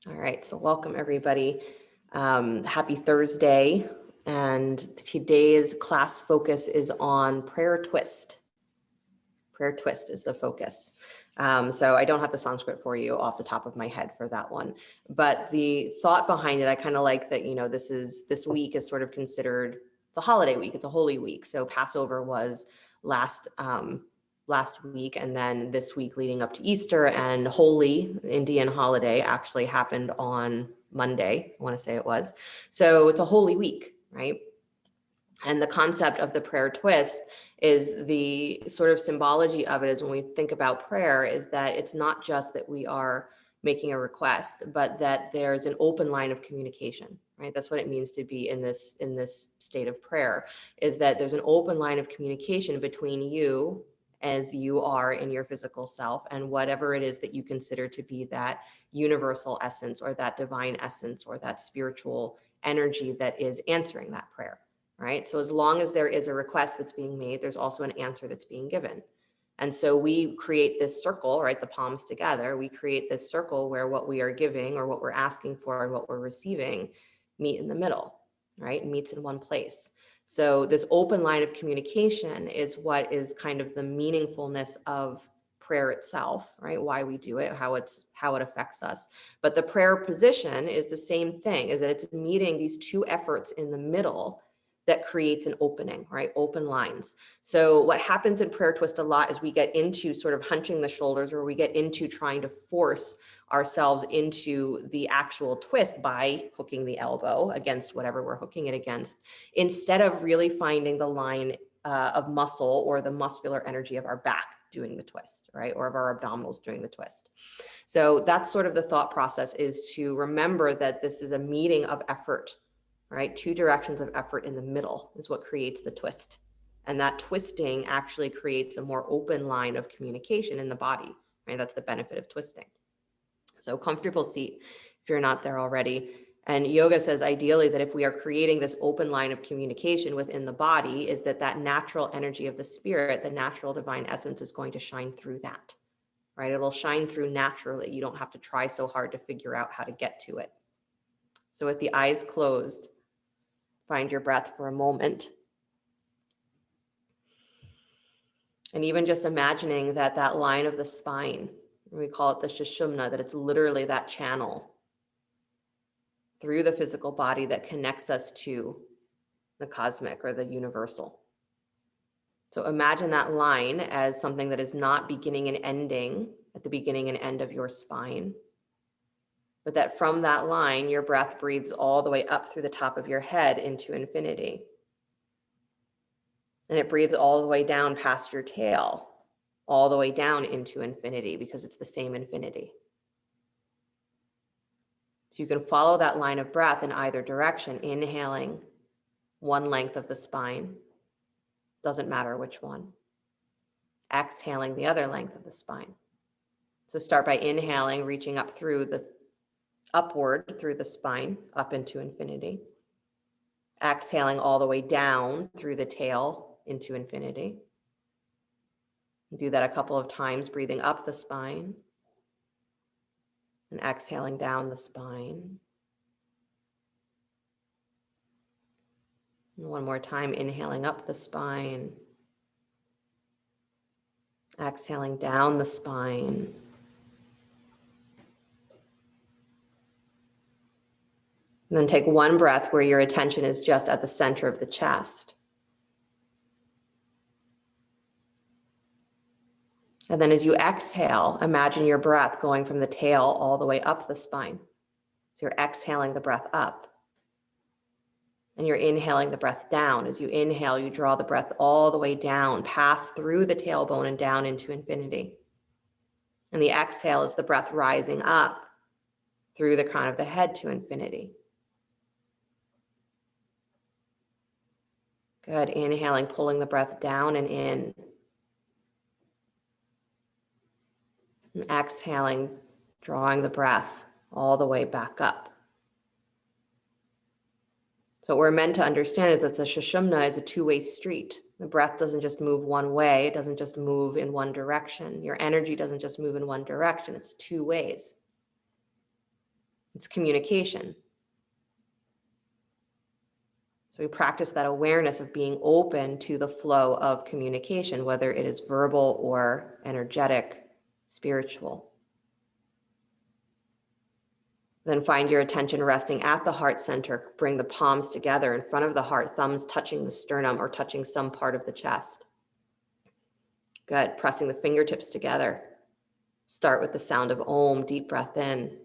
All right, so welcome everybody. Happy Thursday. And today's class focus is on prayer twist. Prayer twist is the focus. So I don't have the Sanskrit for you off the top of my head for that one. But the thought behind it, I kind of like that, this week is sort of considered, it's a holiday week, it's a holy week. So Passover was last week, and then this week leading up to Easter, and Holy Indian holiday actually happened on Monday, I want to say it was. So it's a holy week, right? And the concept of the prayer twist is the sort of symbology of it is when we think about prayer is that it's not just that we are making a request, but that there's an open line of communication, right? That's what it means to be in this state of prayer, is that there's an open line of communication between you as you are in your physical self and whatever it is that you consider to be that universal essence or that divine essence or that spiritual energy that is answering that prayer, right? So as long as there is a request that's being made, there's also an answer that's being given. And so we create this circle, right? The palms together, we create this circle where what we are giving or what we're asking for and what we're receiving meet in the middle, right? Meets in one place. So this open line of communication is what is kind of the meaningfulness of prayer itself, right? Why we do it, how it affects us. But the prayer position is the same thing, is that it's meeting these two efforts in the middle that creates an opening, right? Open lines. So what happens in prayer twist a lot is we get into sort of hunching the shoulders, or we get into trying to force ourselves into the actual twist by hooking the elbow against whatever we're hooking it against, instead of really finding the line of muscle or the muscular energy of our back doing the twist, right? Or of our abdominals doing the twist. So that's sort of the thought process, is to remember that this is a meeting of effort, right? Two directions of effort in the middle is what creates the twist. And that twisting actually creates a more open line of communication in the body, right? That's the benefit of twisting. So comfortable seat, if you're not there already. And yoga says ideally that if we are creating this open line of communication within the body, is that natural energy of the spirit, the natural divine essence, is going to shine through that, right? It will shine through naturally. You don't have to try so hard to figure out how to get to it. So with the eyes closed, find your breath for a moment. And even just imagining that line of the spine, we call it the Sushumna, that it's literally that channel through the physical body that connects us to the cosmic or the universal. So imagine that line as something that is not beginning and ending at the beginning and end of your spine, but that from that line, your breath breathes all the way up through the top of your head into infinity. And it breathes all the way down past your tail, all the way down into infinity, because it's the same infinity. So you can follow that line of breath in either direction, inhaling one length of the spine, doesn't matter which one. Exhaling the other length of the spine. So start by inhaling, reaching up upward through the spine, up into infinity. Exhaling all the way down through the tail into infinity. Do that a couple of times, breathing up the spine and exhaling down the spine. And one more time, inhaling up the spine, exhaling down the spine. And then take one breath where your attention is just at the center of the chest. And then as you exhale, imagine your breath going from the tail all the way up the spine. So you're exhaling the breath up. And you're inhaling the breath down. As you inhale, you draw the breath all the way down, pass through the tailbone and down into infinity. And the exhale is the breath rising up through the crown of the head to infinity. Good. Inhaling, pulling the breath down and in. And exhaling, drawing the breath all the way back up. So what we're meant to understand is that the Sushumna is a two-way street. The breath doesn't just move one way. It doesn't just move in one direction. Your energy doesn't just move in one direction. It's two ways. It's communication. So we practice that awareness of being open to the flow of communication, whether it is verbal or energetic, spiritual. Then find your attention resting at the heart center. Bring the palms together in front of the heart, thumbs touching the sternum or touching some part of the chest. Good. Pressing the fingertips together. Start with the sound of Om. Deep breath in.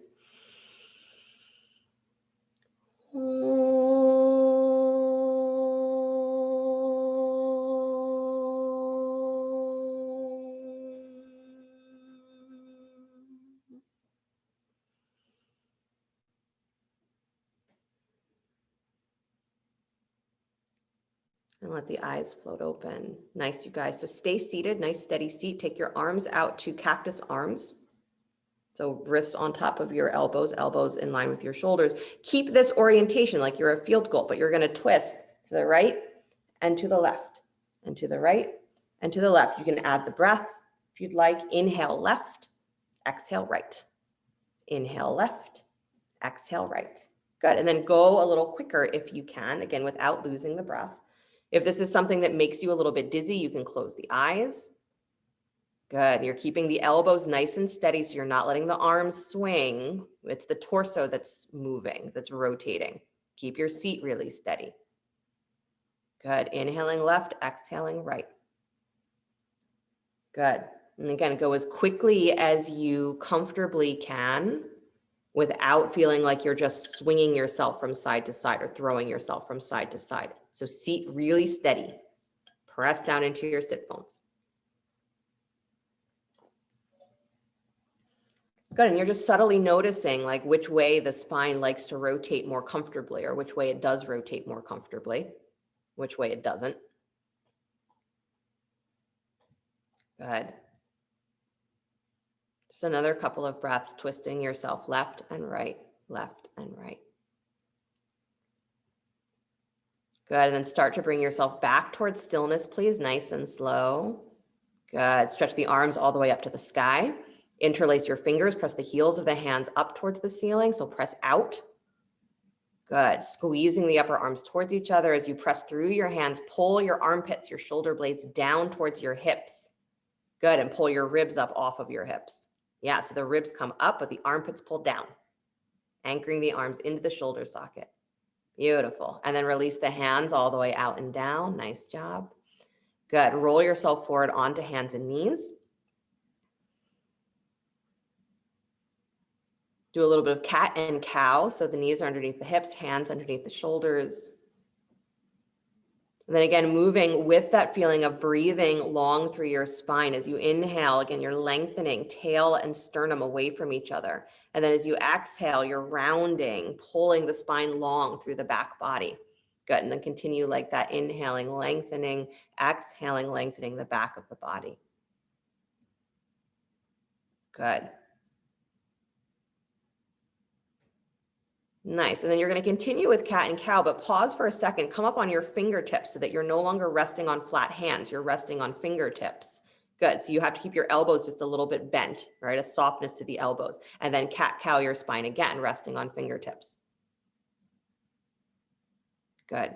And let the eyes float open. Nice, you guys. So stay seated, nice steady seat. Take your arms out to cactus arms. So wrists on top of your elbows, elbows in line with your shoulders. Keep this orientation like you're a field goal, but you're going to twist to the right and to the left and to the right and to the left. You can add the breath if you'd like. Inhale left, exhale right. Inhale left, exhale right. Good. And then go a little quicker if you can, again, without losing the breath. If this is something that makes you a little bit dizzy, you can close the eyes. Good. You're keeping the elbows nice and steady, so you're not letting the arms swing. It's the torso that's moving, that's rotating. Keep your seat really steady. Good. Inhaling left, exhaling right. Good. And again, go as quickly as you comfortably can without feeling like you're just swinging yourself from side to side or throwing yourself from side to side. So seat really steady. Press down into your sit bones. Good, and you're just subtly noticing like which way the spine likes to rotate more comfortably or which way it does rotate more comfortably, which way it doesn't. Good. Just another couple of breaths, twisting yourself left and right, left and right. Good, and then start to bring yourself back towards stillness, please, nice and slow. Good, stretch the arms all the way up to the sky. Interlace your fingers, press the heels of the hands up towards the ceiling, so press out. Good, squeezing the upper arms towards each other as you press through your hands, pull your armpits, your shoulder blades down towards your hips. Good, and pull your ribs up off of your hips. Yeah, so the ribs come up, but the armpits pull down, anchoring the arms into the shoulder socket. Beautiful, and then release the hands all the way out and down, nice job. Good, roll yourself forward onto hands and knees. Do a little bit of cat and cow. So the knees are underneath the hips, hands underneath the shoulders. And then again, moving with that feeling of breathing long through your spine. As you inhale, again, you're lengthening tail and sternum away from each other. And then as you exhale, you're rounding, pulling the spine long through the back body. Good. And then continue like that, inhaling, lengthening, exhaling, lengthening the back of the body. Good. Nice. And then you're going to continue with cat and cow, but pause for a second, come up on your fingertips so that you're no longer resting on flat hands. You're resting on fingertips. Good. So you have to keep your elbows just a little bit bent, right? A softness to the elbows. And then cat, cow your spine again, resting on fingertips. Good.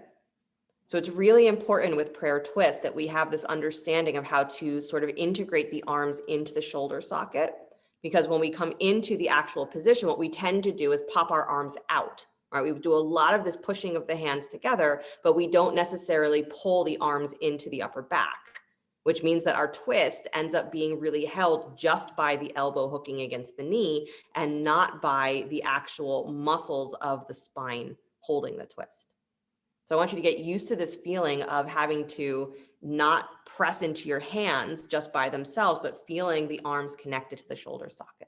So it's really important with prayer twist that we have this understanding of how to sort of integrate the arms into the shoulder socket. Because when we come into the actual position, what we tend to do is pop our arms out, right? We do a lot of this pushing of the hands together, but we don't necessarily pull the arms into the upper back, which means that our twist ends up being really held just by the elbow hooking against the knee and not by the actual muscles of the spine holding the twist. So I want you to get used to this feeling of having to not press into your hands just by themselves, but feeling the arms connected to the shoulder socket.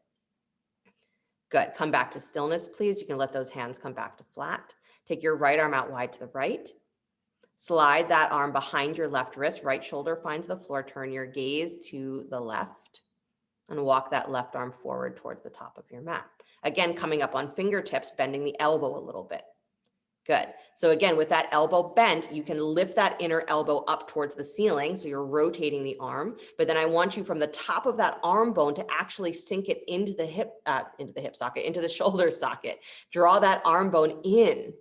Good. Come back to stillness, please. You can let those hands come back to flat. Take your right arm out wide to the right. Slide that arm behind your left wrist. Right shoulder finds the floor. Turn your gaze to the left and walk that left arm forward towards the top of your mat. Again, coming up on fingertips, bending the elbow a little bit. Good. So again, with that elbow bent, you can lift that inner elbow up towards the ceiling. So you're rotating the arm, but then I want you from the top of that arm bone to actually sink it into the hip socket, into the shoulder socket. Draw that arm bone in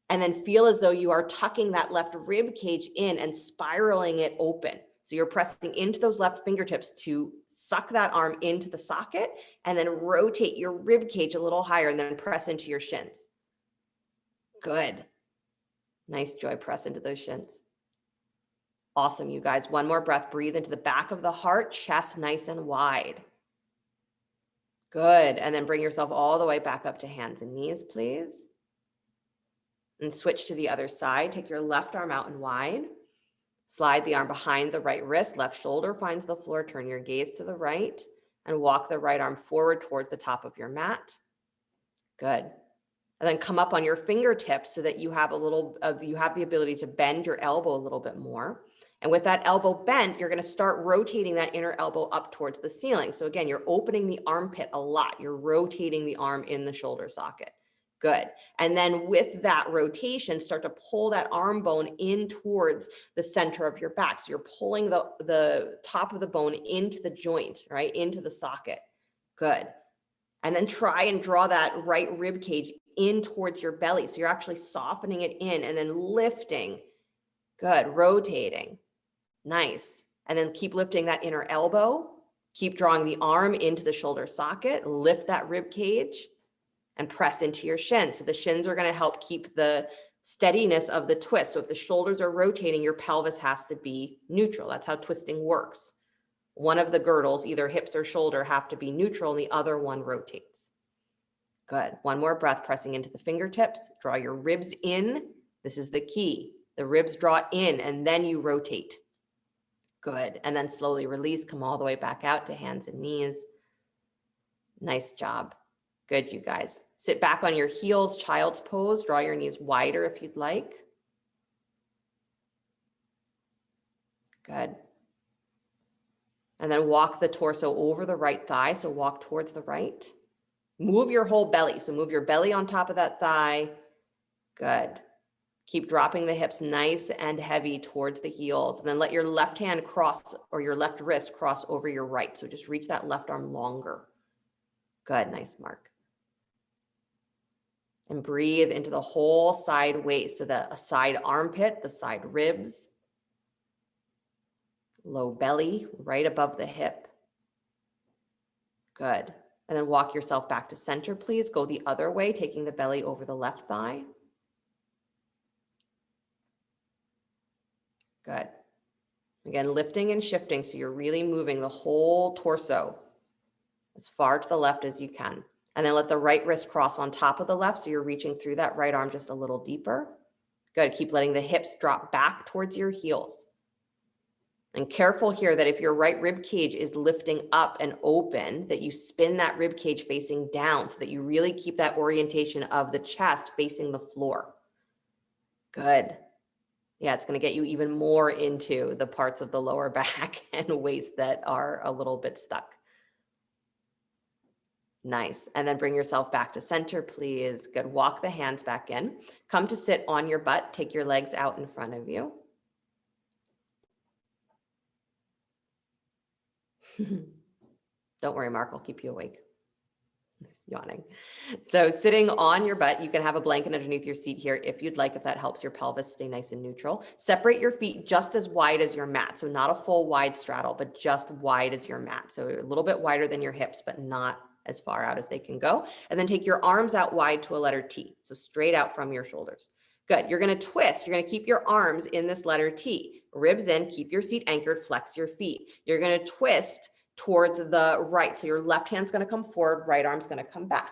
and then feel as though you are tucking that left rib cage in and spiraling it open. So you're pressing into those left fingertips to suck that arm into the socket and then rotate your rib cage a little higher and then press into your shins. Good. Nice, Joy. Press into those shins. Awesome, you guys. One more breath. Breathe into the back of the heart, chest nice and wide. Good. And then bring yourself all the way back up to hands and knees, please. And switch to the other side. Take your left arm out and wide. Slide the arm behind the right wrist. Left shoulder finds the floor. Turn your gaze to the right and walk the right arm forward towards the top of your mat. Good. And then come up on your fingertips so that you have the ability to bend your elbow a little bit more. And with that elbow bent, you're going to start rotating that inner elbow up towards the ceiling. So again, you're opening the armpit a lot. You're rotating the arm in the shoulder socket. Good. And then with that rotation, start to pull that arm bone in towards the center of your back. So you're pulling the top of the bone into the joint, right? Into the socket. Good. And then try and draw that right rib cage in towards your belly. So you're actually softening it in and then lifting. Good. Rotating. Nice. And then keep lifting that inner elbow. Keep drawing the arm into the shoulder socket. Lift that rib cage and press into your shins. So the shins are going to help keep the steadiness of the twist. So if the shoulders are rotating, your pelvis has to be neutral. That's how twisting works. One of the girdles, either hips or shoulder, have to be neutral and the other one rotates. Good. One more breath, pressing into the fingertips. Draw your ribs in. This is the key. The ribs draw in and then you rotate. Good. And then slowly release. Come all the way back out to hands and knees. Nice job. Good, you guys. Sit back on your heels, child's pose. Draw your knees wider if you'd like. Good. And then walk the torso over the right thigh. So walk towards the right. Move your whole belly. So move your belly on top of that thigh. Good. Keep dropping the hips nice and heavy towards the heels. And then let your left hand cross, or your left wrist cross over your right. So just reach that left arm longer. Good. Nice, Mark. And breathe into the whole side waist. So the side armpit, the side ribs, low belly, right above the hip. Good. And then walk yourself back to center, please. Go the other way, taking the belly over the left thigh. Good. Again, lifting and shifting. So you're really moving the whole torso as far to the left as you can. And then let the right wrist cross on top of the left. So you're reaching through that right arm just a little deeper. Good. Keep letting the hips drop back towards your heels. And careful here that if your right rib cage is lifting up and open, that you spin that rib cage facing down so that you really keep that orientation of the chest facing the floor. Good. Yeah, it's going to get you even more into the parts of the lower back and waist that are a little bit stuck. Nice. And then bring yourself back to center, please. Good. Walk the hands back in. Come to sit on your butt. Take your legs out in front of you. Don't worry, Mark, I'll keep you awake. Yawning. So sitting on your butt, you can have a blanket underneath your seat here if you'd like, if that helps your pelvis stay nice and neutral. Separate your feet just as wide as your mat. So not a full wide straddle, but just wide as your mat. So a little bit wider than your hips, but not as far out as they can go. And then take your arms out wide to a letter T. So straight out from your shoulders. Good. You're going to twist. You're going to keep your arms in this letter T. Ribs in, keep your seat anchored, flex your feet. You're going to twist towards the right. So your left hand's going to come forward, right arm's going to come back.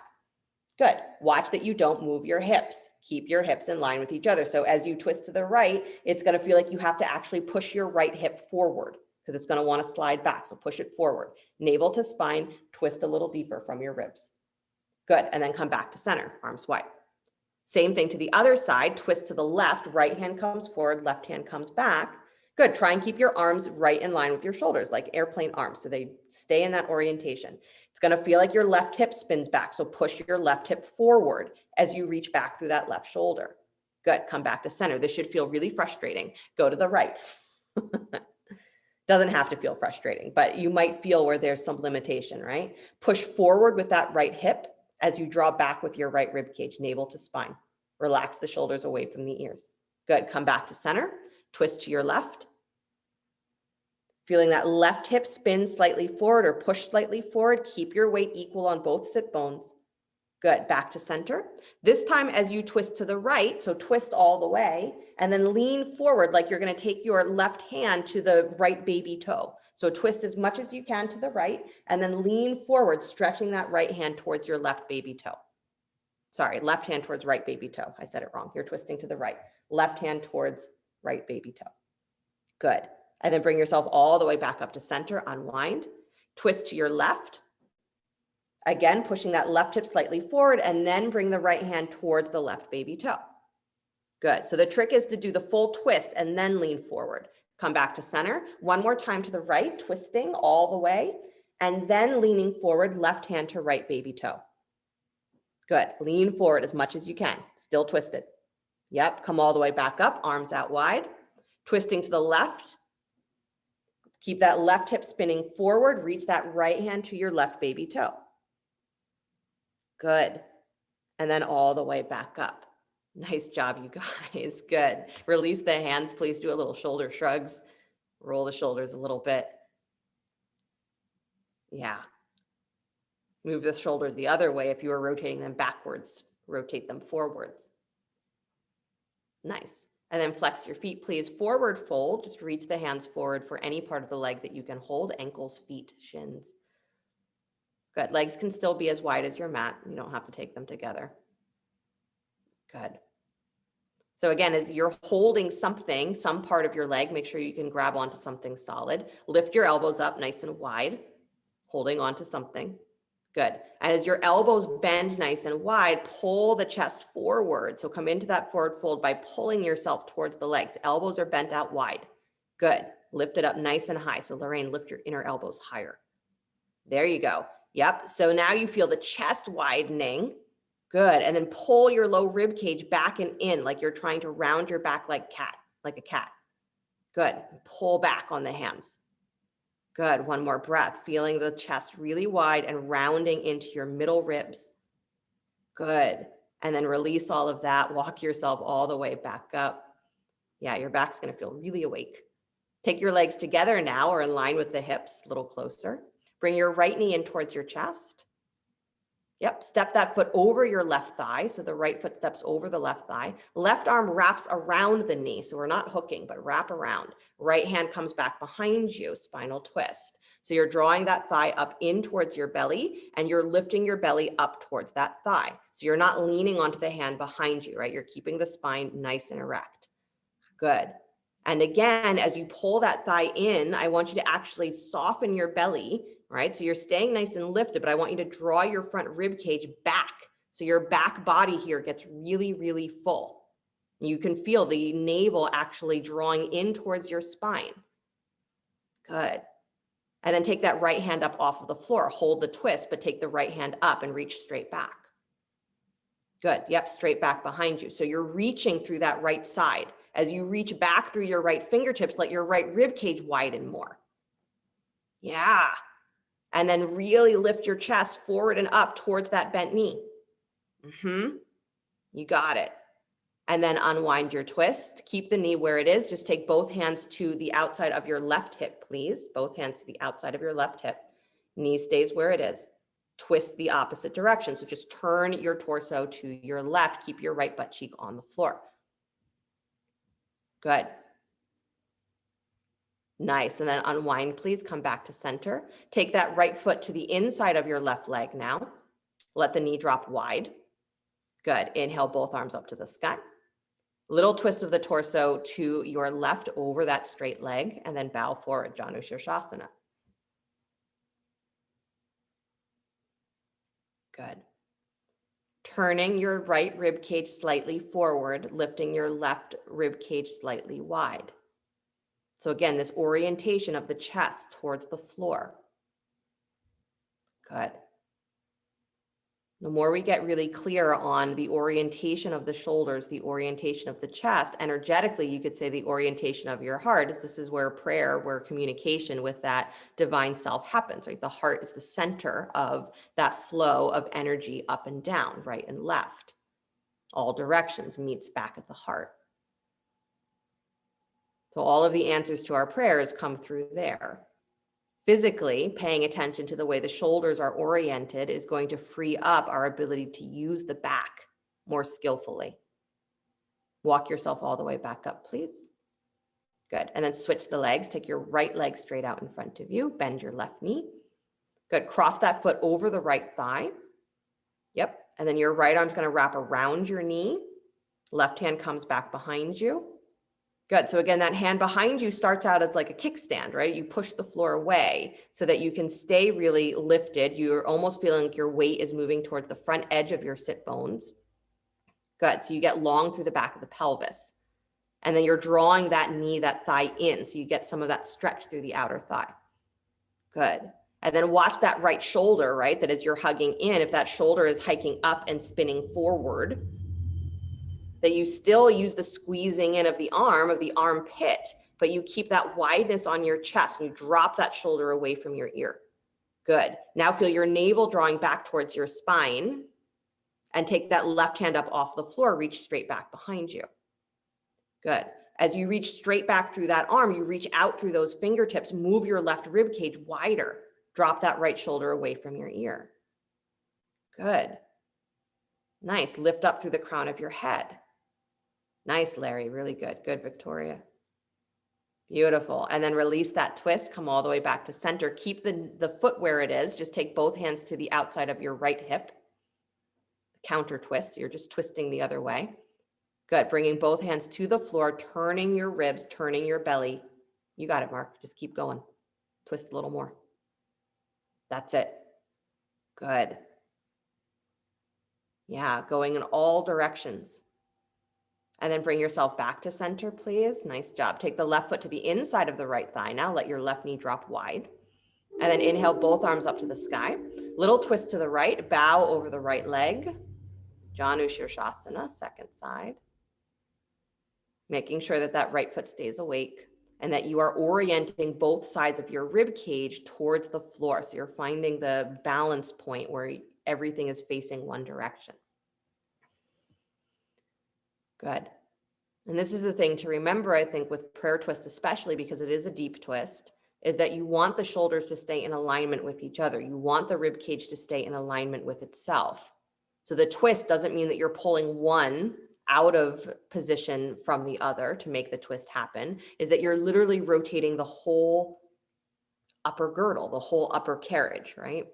Good. Watch that you don't move your hips. Keep your hips in line with each other. So as you twist to the right, it's going to feel like you have to actually push your right hip forward because it's going to want to slide back. So push it forward. Navel to spine, twist a little deeper from your ribs. Good. And then come back to center, arms wide. Same thing to the other side, twist to the left, right hand comes forward, left hand comes back. Good. Try and keep your arms right in line with your shoulders, like airplane arms. So they stay in that orientation. It's going to feel like your left hip spins back. So push your left hip forward as you reach back through that left shoulder. Good. Come back to center. This should feel really frustrating. Go to the right. Doesn't have to feel frustrating, but you might feel where there's some limitation, right? Push forward with that right hip as you draw back with your right rib cage, navel to spine. Relax the shoulders away from the ears. Good. Come back to center. Twist to your left. Feeling that left hip spin slightly forward or push slightly forward. Keep your weight equal on both sit bones. Good. Back to center. This time as you twist to the right, so twist all the way and then lean forward like you're going to take your left hand to the right baby toe. So twist as much as you can to the right and then lean forward, stretching that right hand towards your left baby toe. Sorry, left hand towards right baby toe. I said it wrong. You're twisting to the right. Left hand towards right baby toe. Good. And then bring yourself all the way back up to center, unwind, twist to your left. Again, pushing that left hip slightly forward and then bring the right hand towards the left baby toe. Good. So the trick is to do the full twist and then lean forward. Come back to center. One more time to the right, twisting all the way and then leaning forward, left hand to right baby toe. Good. Lean forward as much as you can. Still twisted. Yep. Come all the way back up, arms out wide, twisting to the left. Keep that left hip spinning forward. Reach that right hand to your left baby toe. Good. And then all the way back up. Nice job, you guys. Good. Release the hands. Please do a little shoulder shrugs. Roll the shoulders a little bit. Yeah. Move the shoulders the other way. If you are rotating them backwards, rotate them forwards. Nice. And then flex your feet, please. Forward fold. Just reach the hands forward for any part of the leg that you can hold. Ankles, feet, shins. Good. Legs can still be as wide as your mat. You don't have to take them together. Good. So again, as you're holding something, some part of your leg, make sure you can grab onto something solid. Lift your elbows up nice and wide, holding onto something. Good. And as your elbows bend nice and wide, pull the chest forward. So come into that forward fold by pulling yourself towards the legs. Elbows are bent out wide. Good. Lift it up nice and high. So Lorraine, lift your inner elbows higher. There you go. Yep. So now you feel the chest widening. Good. And then pull your low rib cage back and in like you're trying to round your back like a cat. Good. Pull back on the hands. Good. One more breath. Feeling the chest really wide and rounding into your middle ribs. Good. And then release all of that. Walk yourself all the way back up. Yeah, your back's going to feel really awake. Take your legs together now or in line with the hips, a little closer. Bring your right knee in towards your chest. Yep, step that foot over your left thigh. So the right foot steps over the left thigh. Left arm wraps around the knee. So we're not hooking, but wrap around. Right hand comes back behind you, spinal twist. So you're drawing that thigh up in towards your belly and you're lifting your belly up towards that thigh. So you're not leaning onto the hand behind you, right? You're keeping the spine nice and erect. Good. And again, as you pull that thigh in, I want you to actually soften your belly, right? So you're staying nice and lifted, but I want you to draw your front rib cage back. So your back body here gets really, really full. You can feel the navel actually drawing in towards your spine. Good. And then take that right hand up off of the floor. Hold the twist, but take the right hand up and reach straight back. Good. Yep, straight back behind you. So you're reaching through that right side. As you reach back through your right fingertips, let your right rib cage widen more. Yeah. And then really lift your chest forward and up towards that bent knee. You got it. And then unwind your twist. Keep the knee where it is. Just take both hands to the outside of your left hip, please. Both hands to the outside of your left hip. Knee stays where it is. Twist the opposite direction. So just turn your torso to your left. Keep your right butt cheek on the floor. Good. Nice. And then unwind, please. Come back to center. Take that right foot to the inside of your left leg now. Let the knee drop wide. Good. Inhale, both arms up to the sky. Little twist of the torso to your left over that straight leg, and then bow forward, Janu Shavasana. Good. Turning your right rib cage slightly forward, lifting your left rib cage slightly wide. So again, this orientation of the chest towards the floor. Good. The more we get really clear on the orientation of the shoulders, the orientation of the chest, energetically, you could say the orientation of your heart. This is where prayer, where communication with that divine self happens, right? The heart is the center of that flow of energy up and down, right and left. All directions meets back at the heart. So all of the answers to our prayers come through there. Physically, paying attention to the way the shoulders are oriented is going to free up our ability to use the back more skillfully. Walk yourself all the way back up, please. Good. And then switch the legs. Take your right leg straight out in front of you. Bend your left knee. Good. Cross that foot over the right thigh. Yep. And then your right arm's going to wrap around your knee. Left hand comes back behind you. Good. So again, that hand behind you starts out as like a kickstand, right? You push the floor away so that you can stay really lifted. You're almost feeling like your weight is moving towards the front edge of your sit bones. Good. So you get long through the back of the pelvis. And then you're drawing that knee, that thigh in. So you get some of that stretch through the outer thigh. Good. And then watch that right shoulder, right? That as you're hugging in, if that shoulder is hiking up and spinning forward, that you still use the squeezing in of the armpit, but you keep that wideness on your chest and you drop that shoulder away from your ear. Good. Now feel your navel drawing back towards your spine and take that left hand up off the floor, reach straight back behind you. Good. As you reach straight back through that arm, you reach out through those fingertips, move your left rib cage wider, drop that right shoulder away from your ear. Good. Nice. Lift up through the crown of your head. Nice, Larry. Really good. Good, Victoria. Beautiful. And then release that twist. Come all the way back to center. Keep the foot where it is. Just take both hands to the outside of your right hip. Counter twist. You're just twisting the other way. Good. Bringing both hands to the floor, turning your ribs, turning your belly. You got it, Mark. Just keep going. Twist a little more. That's it. Good. Yeah, going in all directions. And then bring yourself back to center, please. Nice job. Take the left foot to the inside of the right thigh now. Let your left knee drop wide. And then inhale both arms up to the sky. Little twist to the right. Bow over the right leg. Janu Shavasana, second side. Making sure that that right foot stays awake and that you are orienting both sides of your rib cage towards the floor. So you're finding the balance point where everything is facing one direction. Good. And this is the thing to remember, I think, with prayer twist, especially because it is a deep twist, is that you want the shoulders to stay in alignment with each other. You want the rib cage to stay in alignment with itself. So the twist doesn't mean that you're pulling one out of position from the other to make the twist happen, is that you're literally rotating the whole upper girdle, the whole upper carriage, right?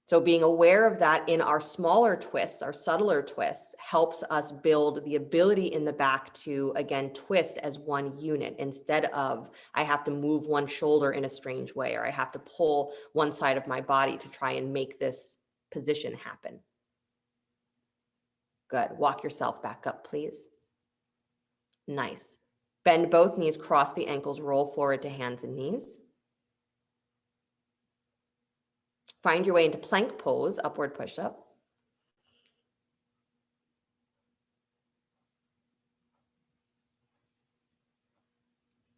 So being aware of that in our smaller twists, our subtler twists, helps us build the ability in the back to, again, twist as one unit instead of I have to move one shoulder in a strange way, or I have to pull one side of my body to try and make this position happen. Good. Walk yourself back up, please. Nice. Bend both knees, cross the ankles, roll forward to hands and knees. Find your way into plank pose, upward push-up.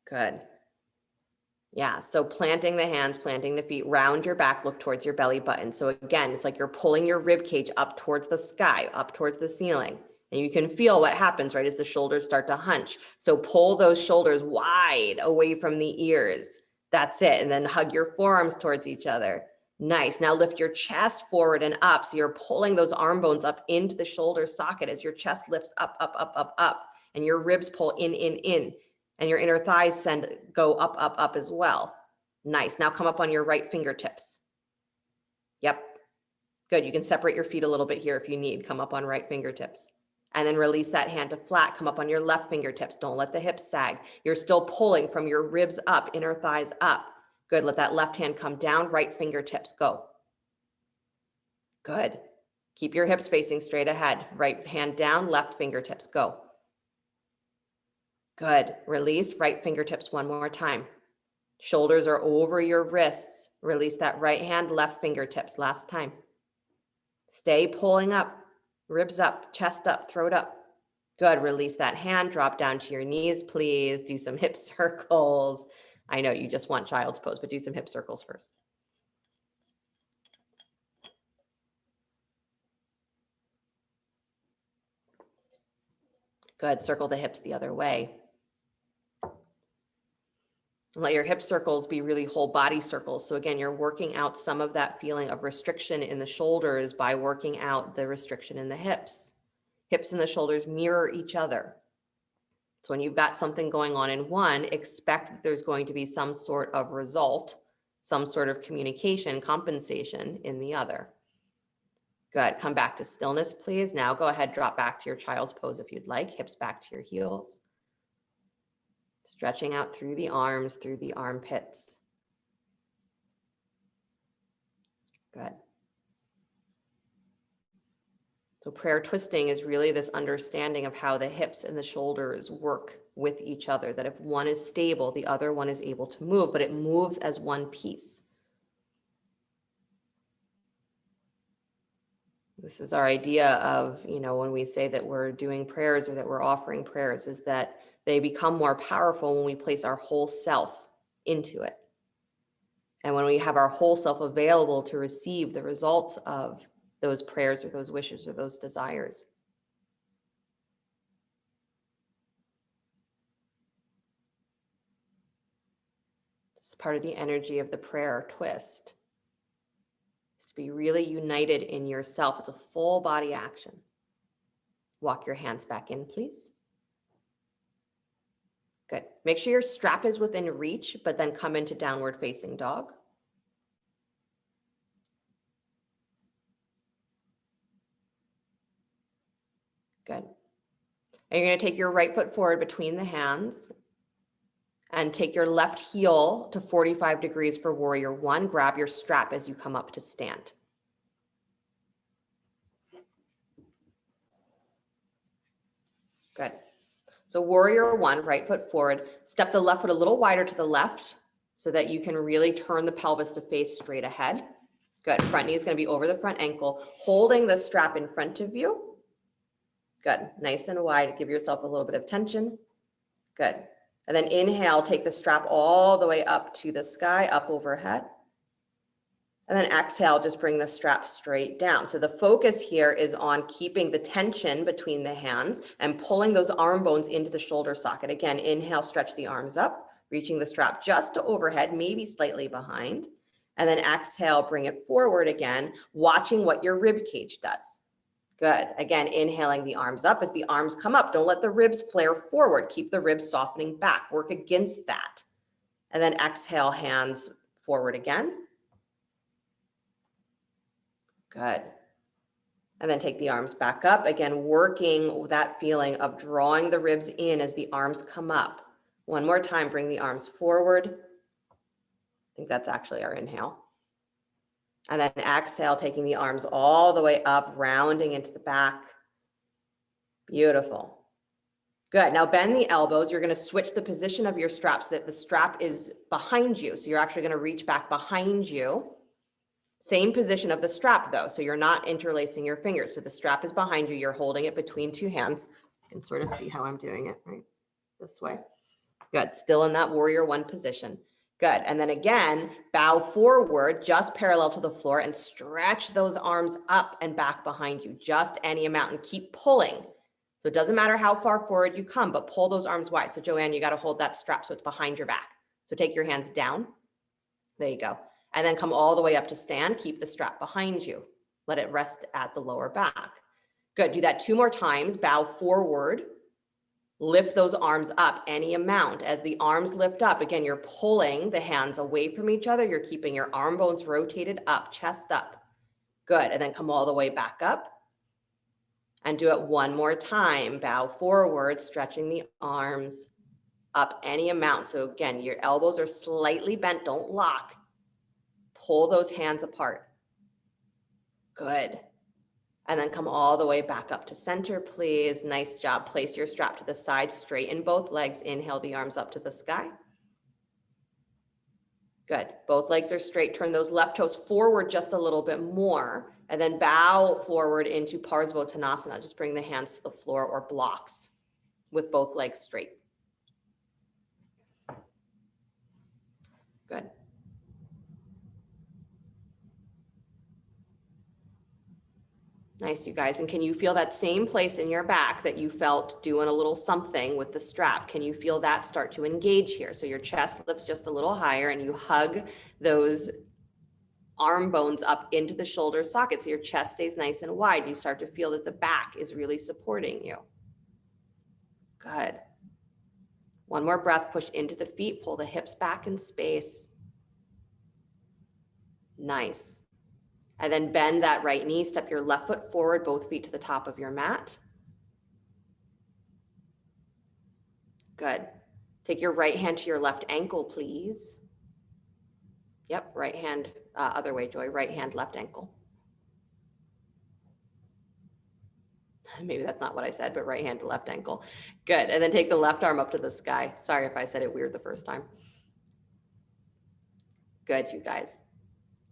Good. Yeah, so planting the hands, planting the feet, round your back, look towards your belly button. So again, it's like you're pulling your rib cage up towards the sky, up towards the ceiling. And you can feel what happens, right, as the shoulders start to hunch. So pull those shoulders wide away from the ears. That's it. And then hug your forearms towards each other. Nice. Now lift your chest forward and up. So you're pulling those arm bones up into the shoulder socket as your chest lifts up, up, up, up, up. And your ribs pull in. And your inner thighs go up, up, up as well. Nice. Now come up on your right fingertips. Yep. Good. You can separate your feet a little bit here if you need. Come up on right fingertips. And then release that hand to flat. Come up on your left fingertips. Don't let the hips sag. You're still pulling from your ribs up, inner thighs up. Good. Let that left hand come down, right fingertips. Go. Good. Keep your hips facing straight ahead. Right hand down, left fingertips. Go. Good. Release right fingertips one more time. Shoulders are over your wrists. Release that right hand, left fingertips. Last time. Stay pulling up, ribs up, chest up, throat up. Good. Release that hand, drop down to your knees, please. Do some hip circles. I know you just want child's pose, but do some hip circles first. Good. Circle the hips the other way. Let your hip circles be really whole body circles. So again, you're working out some of that feeling of restriction in the shoulders by working out the restriction in the hips. Hips and the shoulders mirror each other. So when you've got something going on in one, expect that there's going to be some sort of result, some sort of communication, compensation in the other. Good. Come back to stillness, please. Now go ahead, drop back to your child's pose if you'd like. Hips back to your heels. Stretching out through the arms, through the armpits. Good. So prayer twisting is really this understanding of how the hips and the shoulders work with each other, that if one is stable, the other one is able to move, but it moves as one piece. This is our idea of, when we say that we're doing prayers or that we're offering prayers, is that they become more powerful when we place our whole self into it. And when we have our whole self available to receive the results of those prayers or those wishes or those desires. It's part of the energy of the prayer twist. It's to be really united in yourself. It's a full body action. Walk your hands back in, please. Good. Make sure your strap is within reach, but then come into downward facing dog. Good. And you're going to take your right foot forward between the hands and take your left heel to 45 degrees for warrior one. Grab your strap as you come up to stand. Good. So warrior one, right foot forward. Step the left foot a little wider to the left so that you can really turn the pelvis to face straight ahead. Good. Front knee is going to be over the front ankle, holding the strap in front of you. Good. Nice and wide. Give yourself a little bit of tension. Good. And then inhale, take the strap all the way up to the sky, up overhead. And then exhale, just bring the strap straight down. So the focus here is on keeping the tension between the hands and pulling those arm bones into the shoulder socket. Again, inhale, stretch the arms up, reaching the strap just to overhead, maybe slightly behind. And then exhale, bring it forward again, watching what your rib cage does. Good. Again, inhaling the arms up. As the arms come up, don't let the ribs flare forward. Keep the ribs softening back. Work against that. And then exhale, hands forward again. Good. And then take the arms back up. Again, working that feeling of drawing the ribs in as the arms come up. One more time, bring the arms forward. I think that's actually our inhale. And then exhale, taking the arms all the way up, rounding into the back. Beautiful. Good. Now bend the elbows. You're going to switch the position of your strap so that the strap is behind you. So you're actually going to reach back behind you. Same position of the strap though. So you're not interlacing your fingers. So the strap is behind you. You're holding it between two hands. You can sort of see how I'm doing it, right? This way. Good. Still in that warrior one position. Good. And then again, bow forward, just parallel to the floor and stretch those arms up and back behind you, just any amount, and keep pulling. So it doesn't matter how far forward you come, but pull those arms wide. So Joanne, you got to hold that strap so it's behind your back. So take your hands down. There you go. And then come all the way up to stand. Keep the strap behind you. Let it rest at the lower back. Good. Do that 2 more times. Bow forward. Lift those arms up any amount. As the arms lift up, again, you're pulling the hands away from each other. You're keeping your arm bones rotated up, chest up. Good. And then come all the way back up. And do it 1 more time. Bow forward, stretching the arms up any amount. So again, your elbows are slightly bent. Don't lock. Pull those hands apart. Good. And then come all the way back up to center, please. Nice job. Place your strap to the side, straighten both legs. Inhale the arms up to the sky. Good. Both legs are straight. Turn those left toes forward just a little bit more And then bow forward into Parsvottanasana. Just bring the hands to the floor or blocks with both legs straight. Good. Nice, you guys. And can you feel that same place in your back that you felt doing a little something with the strap? Can you feel that start to engage here? So your chest lifts just a little higher and you hug those arm bones up into the shoulder socket. So your chest stays nice and wide. You start to feel that the back is really supporting you. Good. One more breath, push into the feet, pull the hips back in space. Nice. And then bend that right knee, step your left foot forward, both feet to the top of your mat. Good. Take your right hand to your left ankle, please. Yep, right hand, other way, Joy, right hand, left ankle. Maybe that's not what I said, but right hand to left ankle. Good, and then take the left arm up to the sky. Sorry if I said it weird the first time. Good, you guys.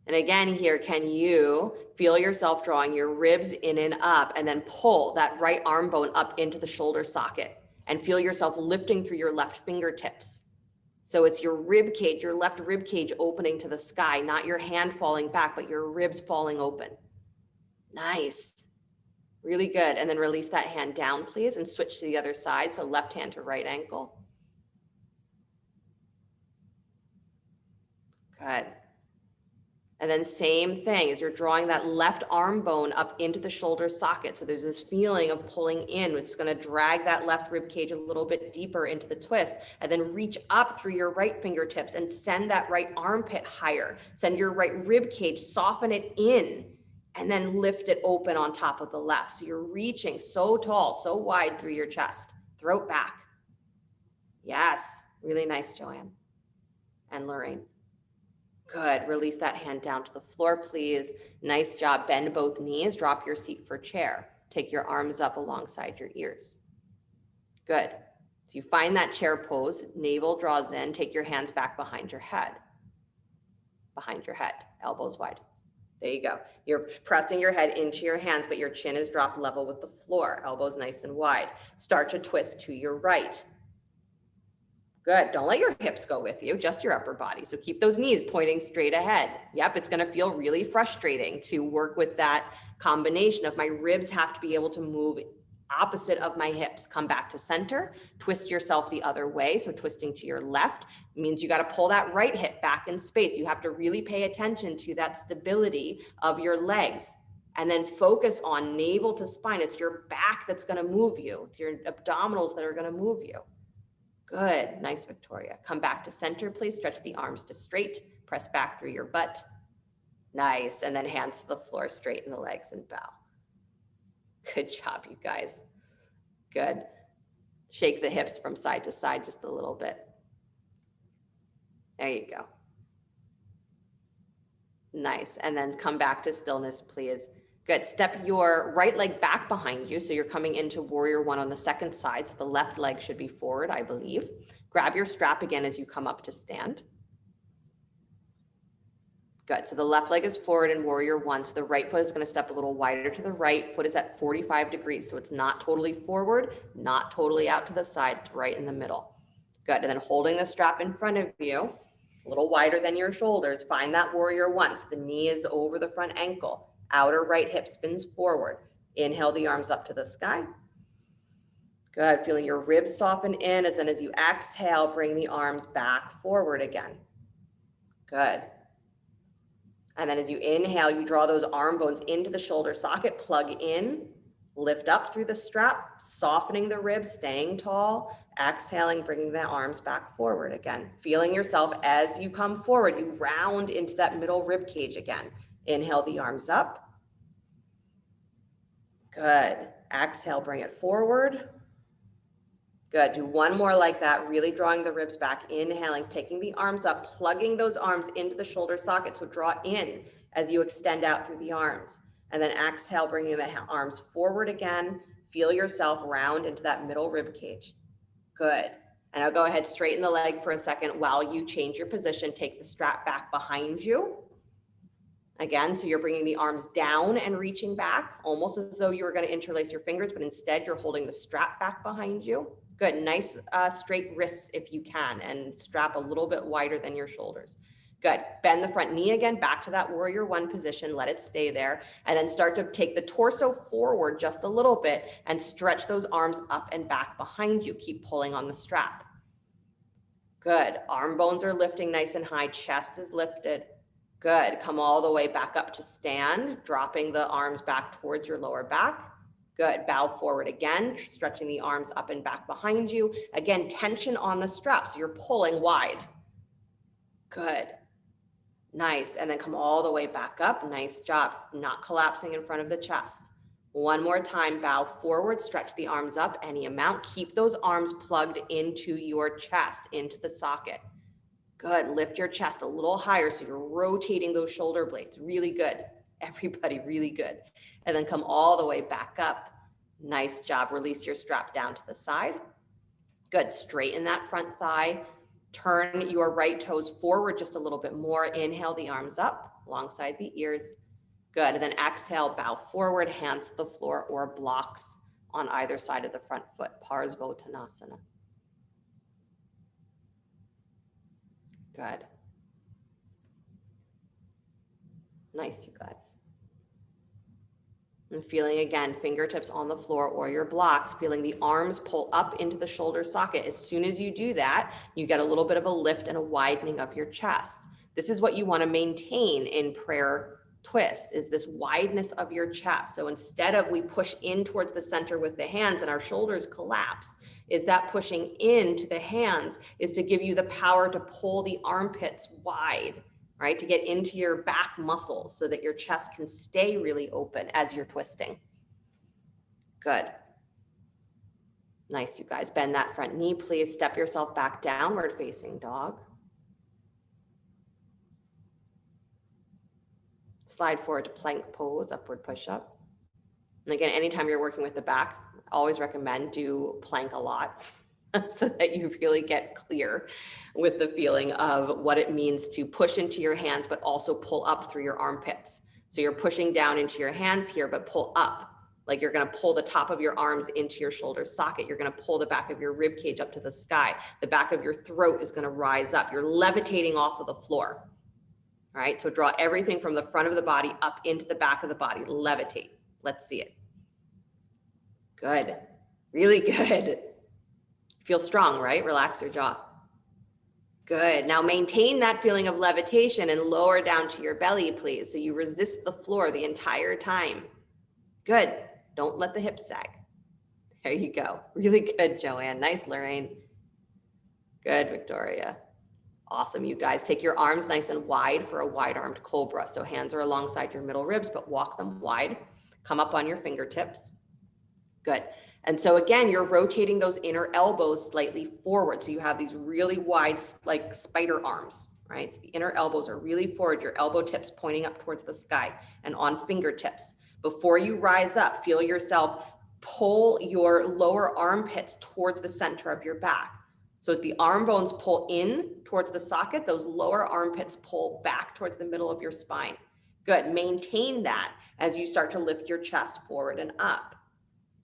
And again here, can you feel yourself drawing your ribs in and up and then pull that right arm bone up into the shoulder socket and feel yourself lifting through your left fingertips. So it's your rib cage, your left rib cage opening to the sky, not your hand falling back, but your ribs falling open. Nice. Really good. And then release that hand down, please, and switch to the other side. So left hand to right ankle. Good. And then same thing as you're drawing that left arm bone up into the shoulder socket. So there's this feeling of pulling in, which is going to drag that left rib cage a little bit deeper into the twist, and then reach up through your right fingertips and send that right armpit higher. Send your right rib cage, soften it in, and then lift it open on top of the left. So you're reaching so tall, so wide through your chest. Throat back. Yes. Really nice, Joanne and Lorraine. Good. Release that hand down to the floor, please. Nice job. Bend both knees. Drop your seat for chair. Take your arms up alongside your ears. Good. So you find that chair pose. Navel draws in. Take your hands back behind your head. Behind your head. Elbows wide. There you go. You're pressing your head into your hands, but your chin is dropped level with the floor. Elbows nice and wide. Start to twist to your right. Good. Don't let your hips go with you, just your upper body. So keep those knees pointing straight ahead. Yep, it's going to feel really frustrating to work with that combination of my ribs have to be able to move opposite of my hips. Come back to center, twist yourself the other way. So twisting to your left means you got to pull that right hip back in space. You have to really pay attention to that stability of your legs. And then focus on navel to spine. It's your back that's going to move you. It's your abdominals that are going to move you. Good. Nice, Victoria. Come back to center, please. Stretch the arms to straight. Press back through your butt. Nice. And then hands to the floor, straighten the legs and bow. Good job, you guys. Good. Shake the hips from side to side just a little bit. There you go. Nice. And then come back to stillness, please. Good. Step your right leg back behind you. So you're coming into warrior one on the second side. So the left leg should be forward, I believe. Grab your strap again as you come up to stand. Good. So the left leg is forward in warrior one. So the right foot is going to step a little wider to the right. Foot is at 45 degrees. So it's not totally forward, not totally out to the side. It's right in the middle. Good. And then holding the strap in front of you, a little wider than your shoulders. Find that warrior one. So the knee is over the front ankle. Outer right hip spins forward. Inhale the arms up to the sky. Good. Feeling your ribs soften in as you exhale, bring the arms back forward again. Good. And then as you inhale, you draw those arm bones into the shoulder socket, plug in, lift up through the strap, softening the ribs, staying tall, exhaling, bringing the arms back forward again. Feeling yourself as you come forward, you round into that middle rib cage again. Inhale the arms up. Good. Exhale, bring it forward. Good. Do one more like that, really drawing the ribs back. Inhaling, taking the arms up, plugging those arms into the shoulder socket. So draw in as you extend out through the arms. And then exhale, bringing the arms forward again. Feel yourself round into that middle rib cage. Good. And I'll go ahead, straighten the leg for a second while you change your position. Take the strap back behind you. Again, so you're bringing the arms down and reaching back, almost as though you were going to interlace your fingers, but instead you're holding the strap back behind you. Good, nice straight wrists if you can, and strap a little bit wider than your shoulders. Good, bend the front knee again, back to that warrior one position, let it stay there, and then start to take the torso forward just a little bit and stretch those arms up and back behind you. Keep pulling on the strap. Good, arm bones are lifting nice and high, chest is lifted. Good, come all the way back up to stand, dropping the arms back towards your lower back. Good, bow forward again, stretching the arms up and back behind you. Again, tension on the strap, so you're pulling wide. Good, nice, and then come all the way back up, nice job, not collapsing in front of the chest. One more time, bow forward, stretch the arms up any amount, keep those arms plugged into your chest, into the socket. Good, lift your chest a little higher so you're rotating those shoulder blades, really good. Everybody, really good. And then come all the way back up. Nice job, release your strap down to the side. Good, straighten that front thigh. Turn your right toes forward just a little bit more. Inhale the arms up alongside the ears. Good, and then exhale, bow forward, hands to the floor or blocks on either side of the front foot, Parsvottanasana. Good. Nice, you guys. And feeling again, fingertips on the floor or your blocks, feeling the arms pull up into the shoulder socket. As soon as you do that, you get a little bit of a lift and a widening of your chest. This is what you want to maintain in prayer twist, is this wideness of your chest. So instead of we push in towards the center with the hands and our shoulders collapse, is that pushing into the hands is to give you the power to pull the armpits wide, right? To get into your back muscles so that your chest can stay really open as you're twisting. Good. Nice, you guys. Bend that front knee, please. Step yourself back, downward facing dog. Slide forward to plank pose, upward push-up. And again, anytime you're working with the back, I always recommend do plank a lot so that you really get clear with the feeling of what it means to push into your hands, but also pull up through your armpits. So you're pushing down into your hands here, but pull up. Like you're going to pull the top of your arms into your shoulder socket. You're going to pull the back of your rib cage up to the sky. The back of your throat is going to rise up. You're levitating off of the floor. All right, so draw everything from the front of the body up into the back of the body. Levitate. Let's see it. Good. Really good. Feel strong, right? Relax your jaw. Good. Now maintain that feeling of levitation and lower down to your belly, please. So you resist the floor the entire time. Good. Don't let the hips sag. There you go. Really good, Joanne. Nice, Lorraine. Good, Victoria. Awesome, you guys. Take your arms nice and wide for a wide-armed cobra. So hands are alongside your middle ribs, but walk them wide. Come up on your fingertips. Good. And so again, you're rotating those inner elbows slightly forward. So you have these really wide, like spider arms, right? So the inner elbows are really forward, your elbow tips pointing up towards the sky and on fingertips. Before you rise up, feel yourself pull your lower armpits towards the center of your back. So as the arm bones pull in towards the socket, those lower armpits pull back towards the middle of your spine. Good. Maintain that as you start to lift your chest forward and up.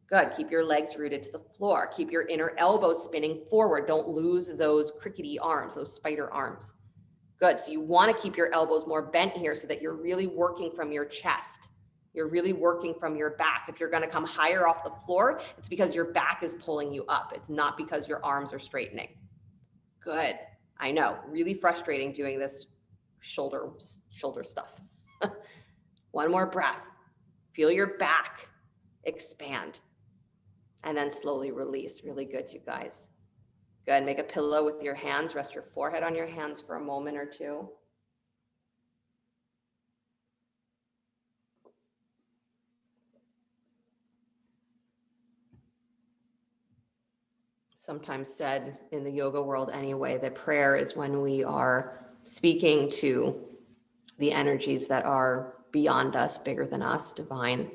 Good. Keep your legs rooted to the floor. Keep your inner elbows spinning forward. Don't lose those crickety arms, those spider arms. Good. So you want to keep your elbows more bent here so that you're really working from your chest. You're really working from your back. If you're going to come higher off the floor, it's because your back is pulling you up. It's not because your arms are straightening. Good. I know, really frustrating doing this shoulder stuff. One more breath. Feel your back expand and then slowly release. Really good, you guys. Good. Make a pillow with your hands. Rest your forehead on your hands for a moment or two. Sometimes said in the yoga world anyway, that prayer is when we are speaking to the energies that are beyond us, bigger than us, divine.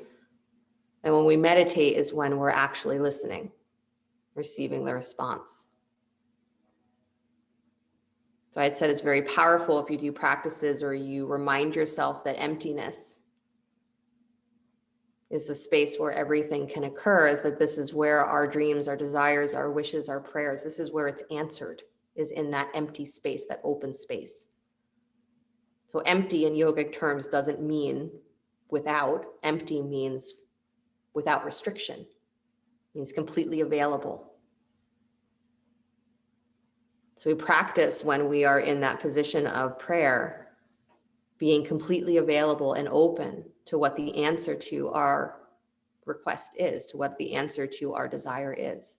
And when we meditate is when we're actually listening, receiving the response. So I had said it's very powerful if you do practices or you remind yourself that emptiness is the space where everything can occur, is that this is where our dreams, our desires, our wishes, our prayers, this is where it's answered, is in that empty space, that open space. So empty in yogic terms doesn't mean without. Empty means without restriction. It means completely available. So we practice when we are in that position of prayer, being completely available and open to what the answer to our request is, to what the answer to our desire is.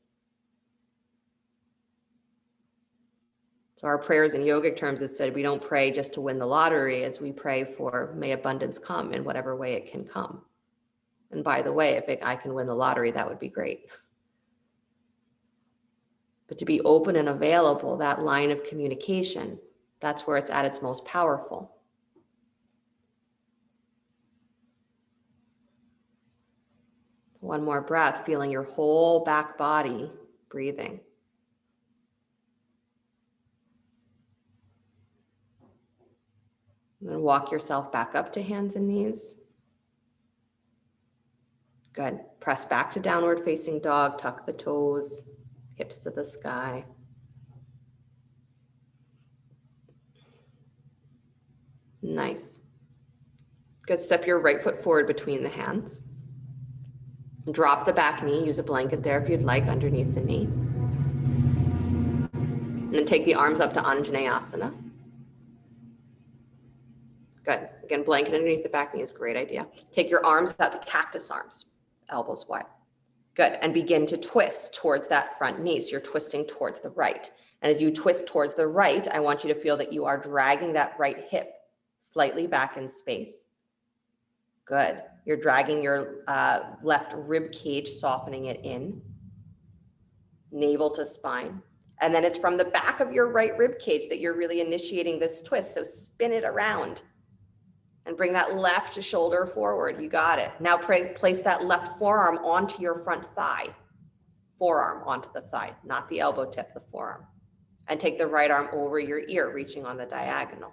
So our prayers in yogic terms, it said we don't pray just to win the lottery, as we pray for may abundance come in whatever way it can come. And by the way, if I can win the lottery, that would be great. But to be open and available, that line of communication, that's where it's at its most powerful. One more breath, feeling your whole back body breathing. And then walk yourself back up to hands and knees. Good. Press back to downward facing dog, tuck the toes, hips to the sky. Nice. Good. Step your right foot forward between the hands. Drop the back knee. Use a blanket there if you'd like underneath the knee. And then take the arms up to Anjaneyasana. Good. Again, blanket underneath the back knee is a great idea. Take your arms out to cactus arms, elbows wide. Good. And begin to twist towards that front knee. So you're twisting towards the right. And as you twist towards the right, I want you to feel that you are dragging that right hip slightly back in space. Good. You're dragging your left rib cage, softening it in. Navel to spine. And then it's from the back of your right rib cage that you're really initiating this twist. So spin it around and bring that left shoulder forward. You got it. Now place that left forearm onto your front thigh. Forearm onto the thigh, not the elbow tip, the forearm. And take the right arm over your ear, reaching on the diagonal.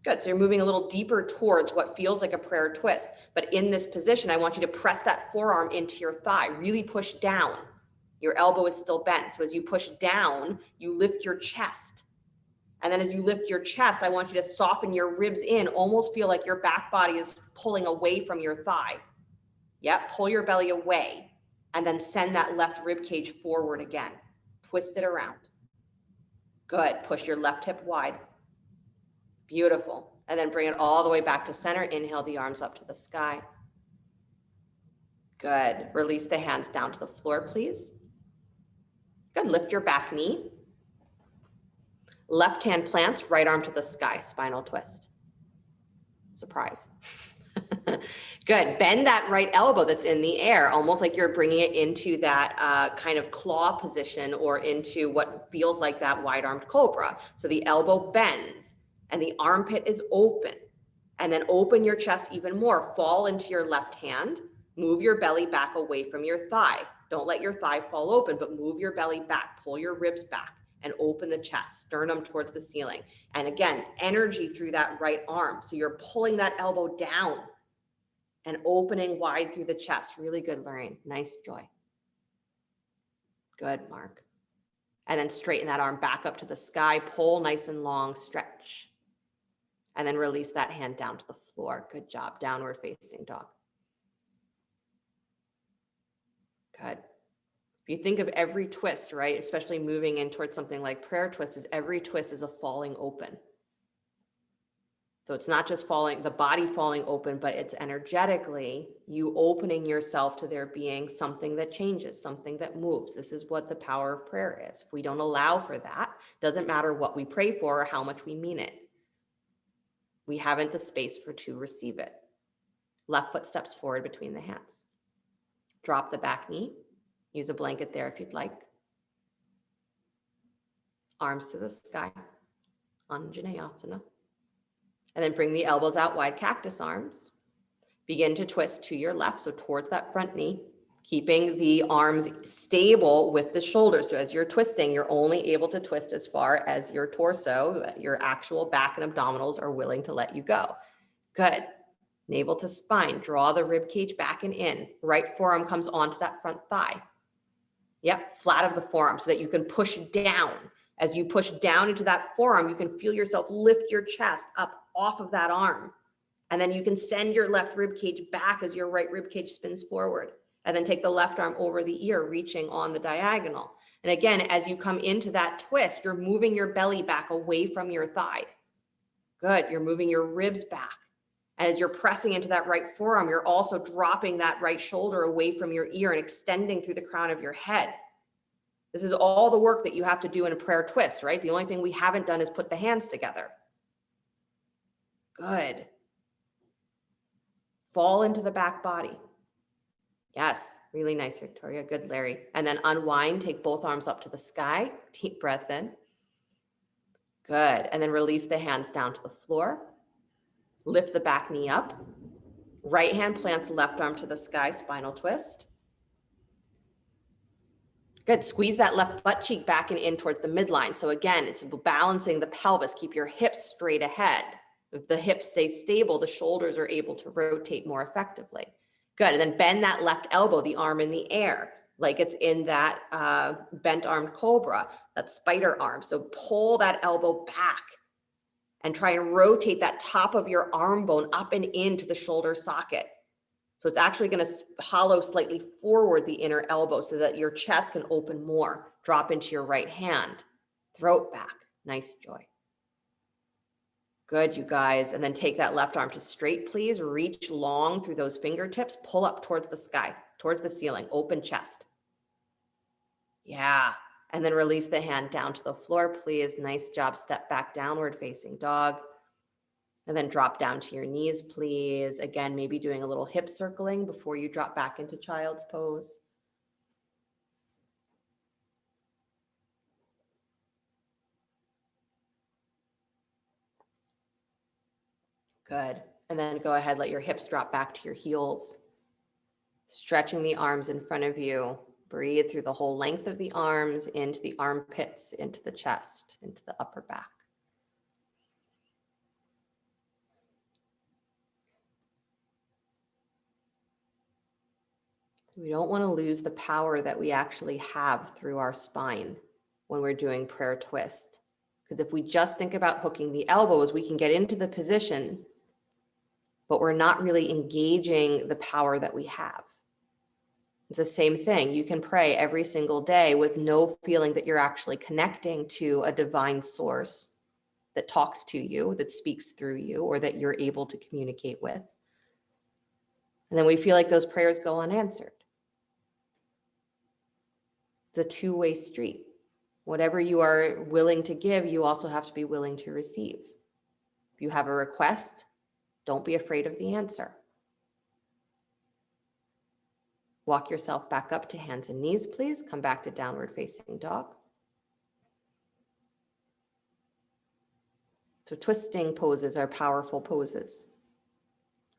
Good. So you're moving a little deeper towards what feels like a prayer twist. But in this position, I want you to press that forearm into your thigh. Really push down. Your elbow is still bent. So as you push down, you lift your chest. And then as you lift your chest, I want you to soften your ribs in, almost feel like your back body is pulling away from your thigh. Yep, pull your belly away. And then send that left rib cage forward again. Twist it around. Good. Push your left hip wide. Beautiful. And then bring it all the way back to center. Inhale the arms up to the sky. Good. Release the hands down to the floor, please. Good. Lift your back knee. Left hand plants, right arm to the sky, spinal twist. Surprise. Good. Bend that right elbow that's in the air, almost like you're bringing it into that kind of claw position or into what feels like that wide-armed cobra. So the elbow bends and the armpit is open. And then open your chest even more. Fall into your left hand. Move your belly back away from your thigh. Don't let your thigh fall open, but move your belly back. Pull your ribs back and open the chest, sternum towards the ceiling. And again, energy through that right arm. So you're pulling that elbow down and opening wide through the chest. Really good, Lorraine. Nice, Joy. Good, Mark. And then straighten that arm back up to the sky. Pull nice and long, stretch. And then release that hand down to the floor. Good job. Downward facing dog. Good. If you think of every twist, right, especially moving in towards something like prayer twist, is every twist is a falling open. So it's not just falling, the body falling open, but it's energetically you opening yourself to there being something that changes, something that moves. This is what the power of prayer is. If we don't allow for that, doesn't matter what we pray for or how much we mean it. We haven't the space to receive it. Left foot steps forward between the hands. Drop the back knee. Use a blanket there if you'd like. Arms to the sky. Anjaneyasana. And then bring the elbows out wide, cactus arms. Begin to twist to your left, so towards that front knee. keeping the arms stable with the shoulders. So as you're twisting, you're only able to twist as far as your torso, your actual back and abdominals are willing to let you go. Good. Navel to spine, draw the rib cage back and in. Right forearm comes onto that front thigh. Yep, flat of the forearm so that you can push down. As you push down into that forearm, you can feel yourself lift your chest up off of that arm. And then you can send your left rib cage back as your right rib cage spins forward. And then take the left arm over the ear, reaching on the diagonal. And again, as you come into that twist, you're moving your belly back away from your thigh. Good, you're moving your ribs back. As you're pressing into that right forearm, you're also dropping that right shoulder away from your ear and extending through the crown of your head. This is all the work that you have to do in a prayer twist, right? The only thing we haven't done is put the hands together. Good. Fall into the back body. Yes, really nice, Victoria. Good, Larry. And then unwind, take both arms up to the sky. Deep breath in. Good. And then release the hands down to the floor. Lift the back knee up. Right hand plants left arm to the sky, spinal twist. Good. Squeeze that left butt cheek back and in towards the midline. So again, it's balancing the pelvis. Keep your hips straight ahead. If the hips stay stable, the shoulders are able to rotate more effectively. Good. And then bend that left elbow, the arm in the air, like it's in that bent armed cobra, that spider arm. So pull that elbow back and try and rotate that top of your arm bone up and into the shoulder socket. So it's actually going to hollow slightly forward the inner elbow so that your chest can open more. Drop into your right hand, throat back. Nice, Joy. Good, you guys. And then take that left arm to straight, please. Reach long through those fingertips. Pull up towards the sky, towards the ceiling. Open chest. Yeah. And then release the hand down to the floor, please. Nice job. Step back, downward facing dog. And then drop down to your knees, please. Again, maybe doing a little hip circling before you drop back into child's pose. Good. And then go ahead, let your hips drop back to your heels. Stretching the arms in front of you. Breathe through the whole length of the arms, into the armpits, into the chest, into the upper back. We don't want to lose the power that we actually have through our spine when we're doing prayer twist. Because if we just think about hooking the elbows, we can get into the position, but we're not really engaging the power that we have. It's the same thing. You can pray every single day with no feeling that you're actually connecting to a divine source that talks to you, that speaks through you, or that you're able to communicate with. And then we feel like those prayers go unanswered. It's a two-way street. Whatever you are willing to give, you also have to be willing to receive. If you have a request, don't be afraid of the answer. Walk yourself back up to hands and knees, please. Come back to downward facing dog. So twisting poses are powerful poses.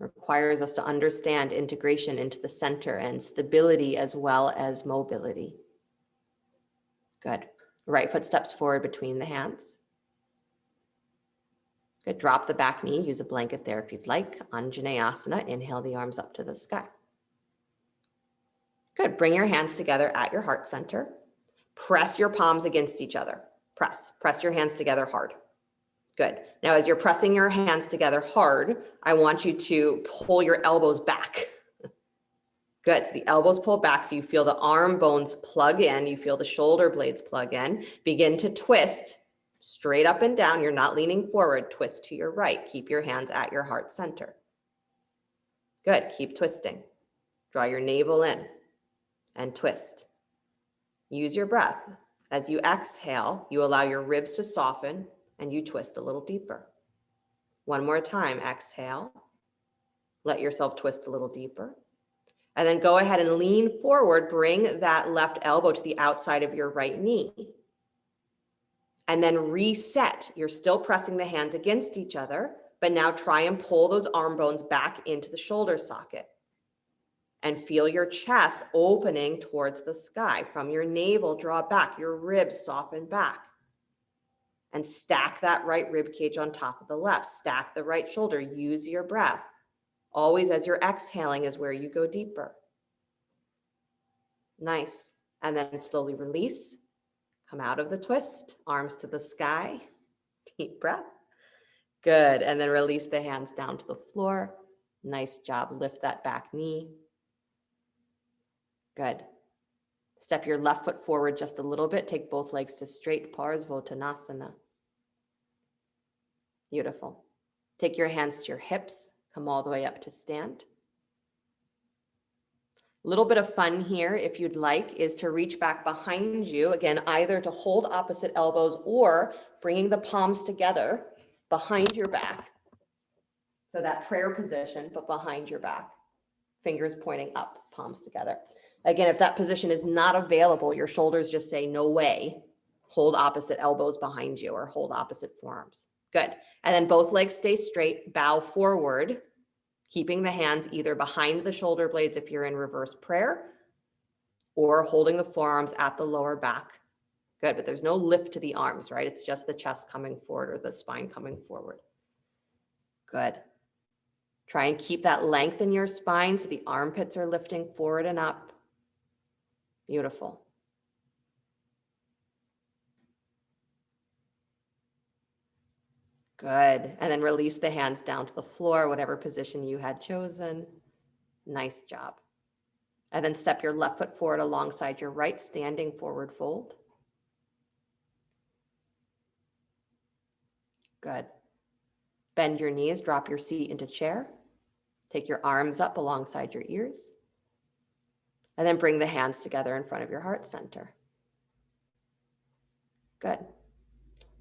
It requires us to understand integration into the center and stability as well as mobility. Good. Right foot steps forward between the hands. Good. Drop the back knee. Use a blanket there if you'd like. Anjaneyasana. Inhale the arms up to the sky. Good. Bring your hands together at your heart center. Press your palms against each other. Press your hands together hard. Good. Now, as you're pressing your hands together hard, I want you to pull your elbows back. Good. So the elbows pull back so you feel the arm bones plug in. You feel the shoulder blades plug in. Begin to twist straight up and down. You're not leaning forward. Twist to your right. Keep your hands at your heart center. Good. Keep twisting. Draw your navel in and twist. Use your breath. As you exhale, you allow your ribs to soften and you twist a little deeper. One more time. Exhale. Let yourself twist a little deeper. And then go ahead and lean forward. Bring that left elbow to the outside of your right knee. And then reset. You're still pressing the hands against each other, but now try and pull those arm bones back into the shoulder socket. And feel your chest opening towards the sky. From your navel, draw back, your ribs soften back. And stack that right rib cage on top of the left. Stack the right shoulder. Use your breath. Always as you're exhaling is where you go deeper. Nice. And then slowly release. Come out of the twist. Arms to the sky. Deep breath. Good. And then release the hands down to the floor. Nice job. Lift that back knee. Good. Step your left foot forward just a little bit. Take both legs to straight Parsvottanasana. Beautiful. Take your hands to your hips. Come all the way up to stand. A little bit of fun here, if you'd like, is to reach back behind you. Again, either to hold opposite elbows or bringing the palms together behind your back. So that prayer position, but behind your back. Fingers pointing up, palms together. Again, if that position is not available, your shoulders just say, no way. Hold opposite elbows behind you or hold opposite forearms. Good. And then both legs stay straight, bow forward, keeping the hands either behind the shoulder blades if you're in reverse prayer or holding the forearms at the lower back. Good, but there's no lift to the arms, right? It's just the chest coming forward or the spine coming forward. Good. Try and keep that length in your spine so the armpits are lifting forward and up. Beautiful. Good. And then release the hands down to the floor, whatever position you had chosen. Nice job. And then step your left foot forward alongside your right, standing forward fold. Good. Bend your knees, drop your seat into chair. Take your arms up alongside your ears. And then bring the hands together in front of your heart center. Good.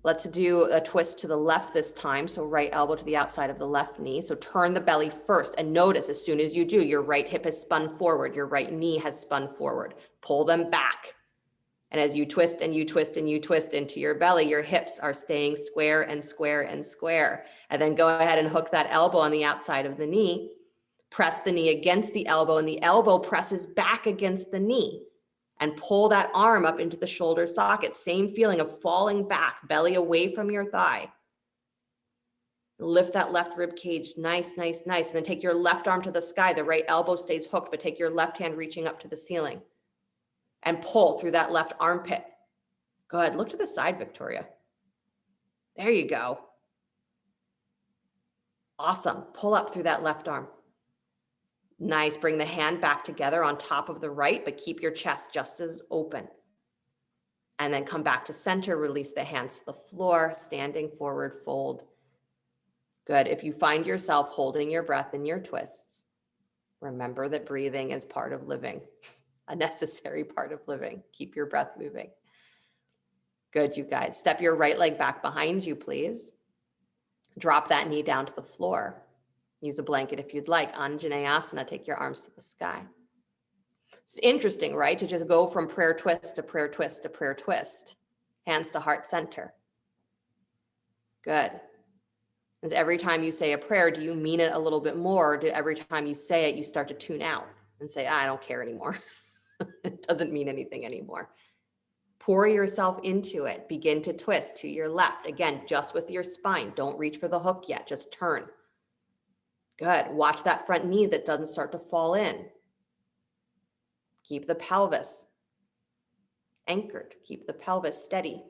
Let's do a twist to the left this time. So right elbow to the outside of the left knee. So turn the belly first and notice as soon as you do, your right hip has spun forward. Your right knee has spun forward. Pull them back. And as you twist and you twist and you twist into your belly, your hips are staying square and square and square. And then go ahead and hook that elbow on the outside of the knee. Press the knee against the elbow and the elbow presses back against the knee. And pull that arm up into the shoulder socket. Same feeling of falling back, belly away from your thigh. Lift that left rib cage. Nice, nice, nice. And then take your left arm to the sky. The right elbow stays hooked, but take your left hand reaching up to the ceiling. And pull through that left armpit. Good. Look to the side, Victoria. There you go. Awesome. Pull up through that left arm. Nice. Bring the hand back together on top of the right, but keep your chest just as open. And then come back to center. Release the hands to the floor, standing forward, fold. Good. If you find yourself holding your breath in your twists, remember that breathing is part of living, a necessary part of living. Keep your breath moving. Good, you guys. Step your right leg back behind you, please. Drop that knee down to the floor. Use a blanket if you'd like. Anjaneyasana, take your arms to the sky. It's interesting, right? To just go from prayer twist to prayer twist to prayer twist. Hands to heart center. Good. Because every time you say a prayer, do you mean it a little bit more? Or do every time you say it, you start to tune out and say, I don't care anymore. It doesn't mean anything anymore. Pour yourself into it. Begin to twist to your left. Again, just with your spine. Don't reach for the hook yet. Just turn. Good. Watch that front knee that doesn't start to fall in. Keep the pelvis anchored. Keep the pelvis steady.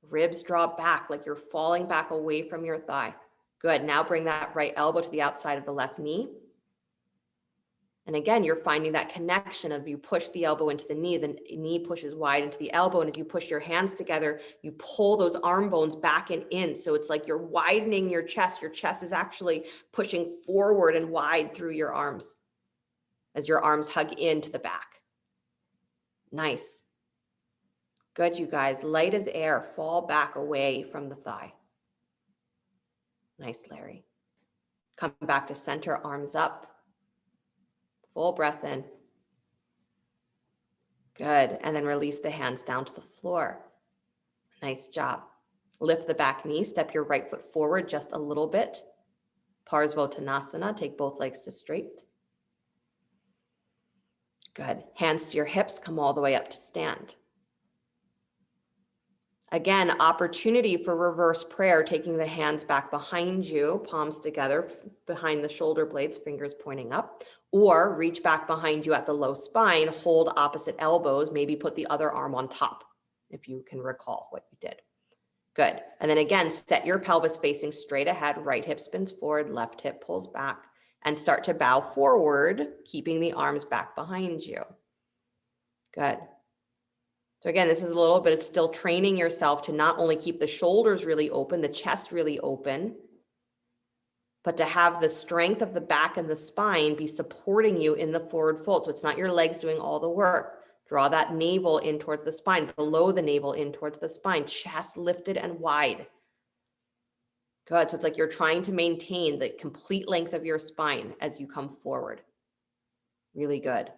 Ribs draw back like you're falling back away from your thigh. Good. Now bring that right elbow to the outside of the left knee. And again, you're finding that connection of you push the elbow into the knee pushes wide into the elbow. And as you push your hands together, you pull those arm bones back and in. So it's like you're widening your chest. Your chest is actually pushing forward and wide through your arms as your arms hug into the back. Nice. Good, you guys. Light as air. Fall back away from the thigh. Nice, Larry. Come back to center, arms up. Full breath in. Good. And then release the hands down to the floor. Nice job. Lift the back knee. Step your right foot forward just a little bit. Parsvottanasana. Take both legs to straight. Good. Hands to your hips, come all the way up to stand. Again, opportunity for reverse prayer, taking the hands back behind you, palms together behind the shoulder blades, fingers pointing up, or reach back behind you at the low spine, hold opposite elbows, maybe put the other arm on top, if you can recall what you did. Good. And then again, set your pelvis facing straight ahead, right hip spins forward, left hip pulls back, and start to bow forward, keeping the arms back behind you. Good. So again, this is a little bit of still training yourself to not only keep the shoulders really open, the chest really open, but to have the strength of the back and the spine be supporting you in the forward fold. So it's not your legs doing all the work. Draw that navel in towards the spine, below the navel in towards the spine, chest lifted and wide. Good. So it's like you're trying to maintain the complete length of your spine as you come forward. Really good.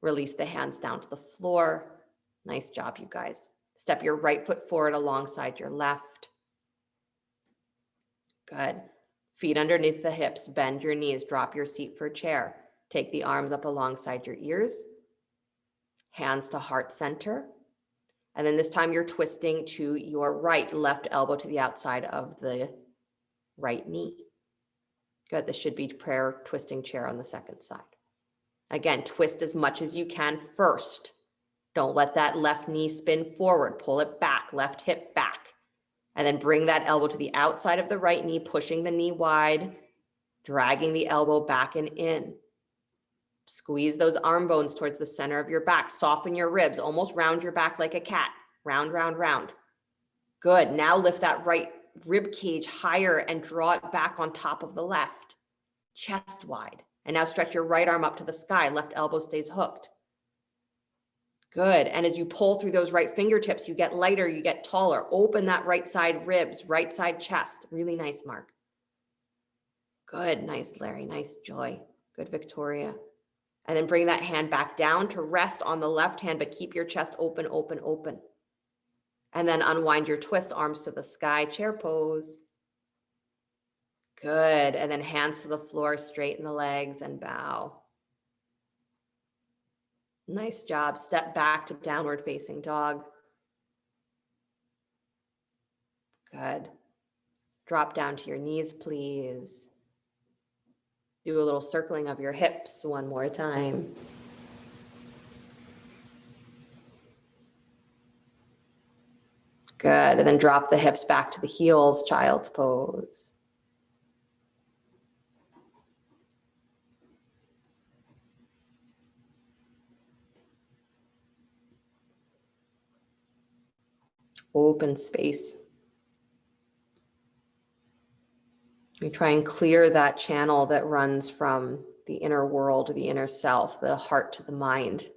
Release the hands down to the floor. Nice job, you guys. Step your right foot forward alongside your left. Good. Feet underneath the hips, bend your knees, drop your seat for chair. Take the arms up alongside your ears. Hands to heart center. And then this time you're twisting to your right, left elbow to the outside of the right knee. Good. This should be prayer twisting chair on the second side. Again, twist as much as you can first. Don't let that left knee spin forward. Pull it back, left hip back. And then bring that elbow to the outside of the right knee, pushing the knee wide, dragging the elbow back and in. Squeeze those arm bones towards the center of your back. Soften your ribs, almost round your back like a cat. Round, round, round. Good. Now lift that right rib cage higher and draw it back on top of the left. Chest wide. And now stretch your right arm up to the sky. Left elbow stays hooked. Good. And as you pull through those right fingertips, you get lighter, you get taller. Open that right side ribs, right side chest. Really nice, Mark. Good. Nice, Larry. Nice, Joy. Good, Victoria. And then bring that hand back down to rest on the left hand, but keep your chest open, open, open. And then unwind your twist, arms to the sky, chair pose. Good. And then hands to the floor, straighten the legs and bow. Nice job. Step back to downward facing dog. Good. Drop down to your knees, please. Do a little circling of your hips one more time. Good. And then drop the hips back to the heels, child's pose. Open space. We try and clear that channel that runs from the inner world to the inner self, the heart to the mind,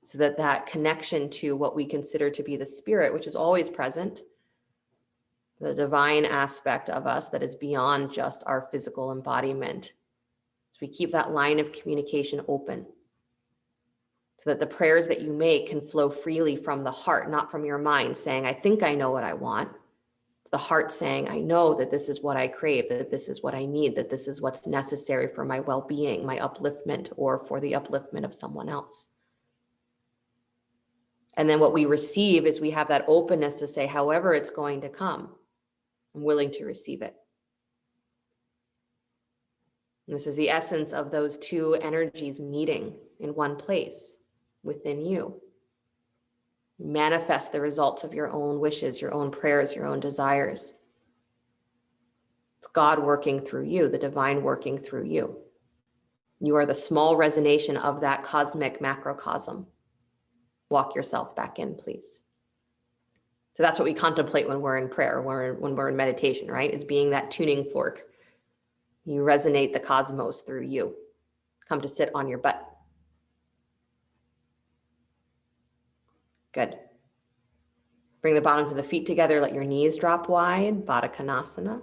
so that that connection to what we consider to be the spirit, which is always present, the divine aspect of us that is beyond just our physical embodiment. So we keep that line of communication open, so that the prayers that you make can flow freely from the heart, not from your mind saying, I think I know what I want. It's the heart saying, I know that this is what I crave, that this is what I need, that this is what's necessary for my well-being, my upliftment, or for the upliftment of someone else. And then what we receive is we have that openness to say, however it's going to come, I'm willing to receive it. And this is the essence of those two energies meeting in one place within you. Manifest the results of your own wishes, your own prayers, your own desires. It's God working through you, the divine working through you. You are the small resonation of that cosmic macrocosm. Walk yourself back in, please. So that's what we contemplate when we're in prayer, when we're in meditation, right? Is being that tuning fork. You resonate the cosmos through you. Come to sit on your butt. Good. Bring the bottoms of the feet together. Let your knees drop wide. Vottanasana.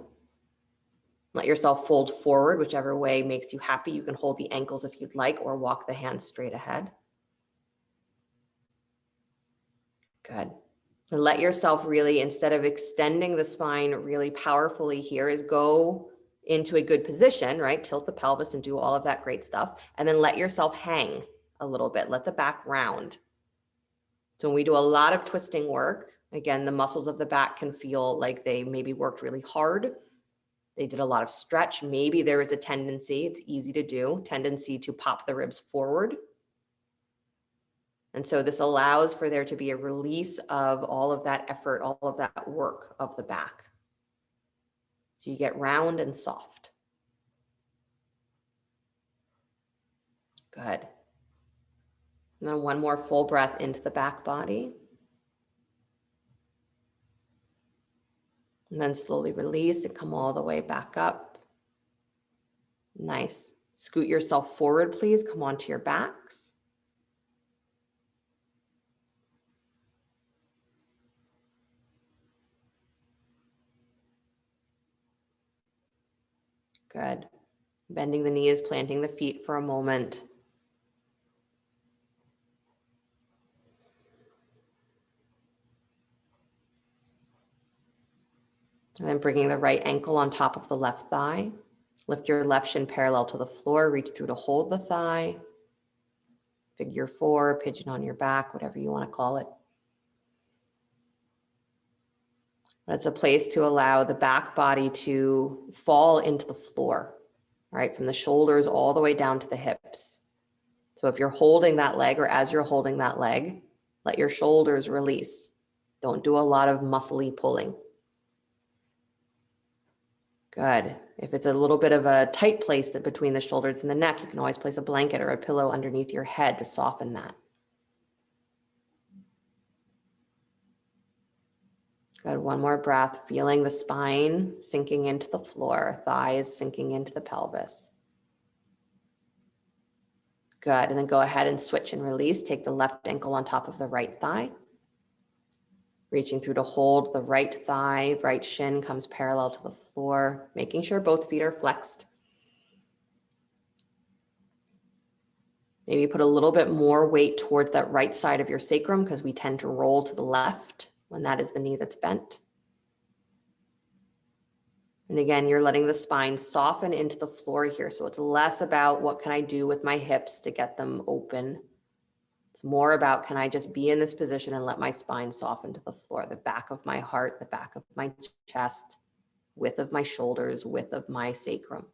Let yourself fold forward, whichever way makes you happy. You can hold the ankles if you'd like, or walk the hands straight ahead. Good. And let yourself really, instead of extending the spine really powerfully here, is go into a good position, right? Tilt the pelvis and do all of that great stuff. And then let yourself hang a little bit. Let the back round. So when we do a lot of twisting work, again, the muscles of the back can feel like they maybe worked really hard. They did a lot of stretch. Maybe there is a tendency, it's easy to do, tendency to pop the ribs forward. And so this allows for there to be a release of all of that effort, all of that work of the back. So you get round and soft. Good. And then one more full breath into the back body. And then slowly release and come all the way back up. Nice. Scoot yourself forward, please. Come onto your backs. Good. Bending the knees, planting the feet for a moment. And then bringing the right ankle on top of the left thigh. Lift your left shin parallel to the floor. Reach through to hold the thigh. Figure four, pigeon on your back, whatever you want to call it. It's a place to allow the back body to fall into the floor, right? From the shoulders all the way down to the hips. So if you're holding that leg, or as you're holding that leg, let your shoulders release. Don't do a lot of muscly pulling. Good. If it's a little bit of a tight place between the shoulders and the neck, you can always place a blanket or a pillow underneath your head to soften that. Good. One more breath, feeling the spine sinking into the floor, thighs sinking into the pelvis. Good. And then go ahead and switch and release. Take the left ankle on top of the right thigh. Reaching through to hold the right thigh, right shin comes parallel to the floor, making sure both feet are flexed. Maybe put a little bit more weight towards that right side of your sacrum, because we tend to roll to the left when that is the knee that's bent. And again, you're letting the spine soften into the floor here. So it's less about what can I do with my hips to get them open. It's more about, can I just be in this position and let my spine soften to the floor, the back of my heart, the back of my chest, width of my shoulders, width of my sacrum.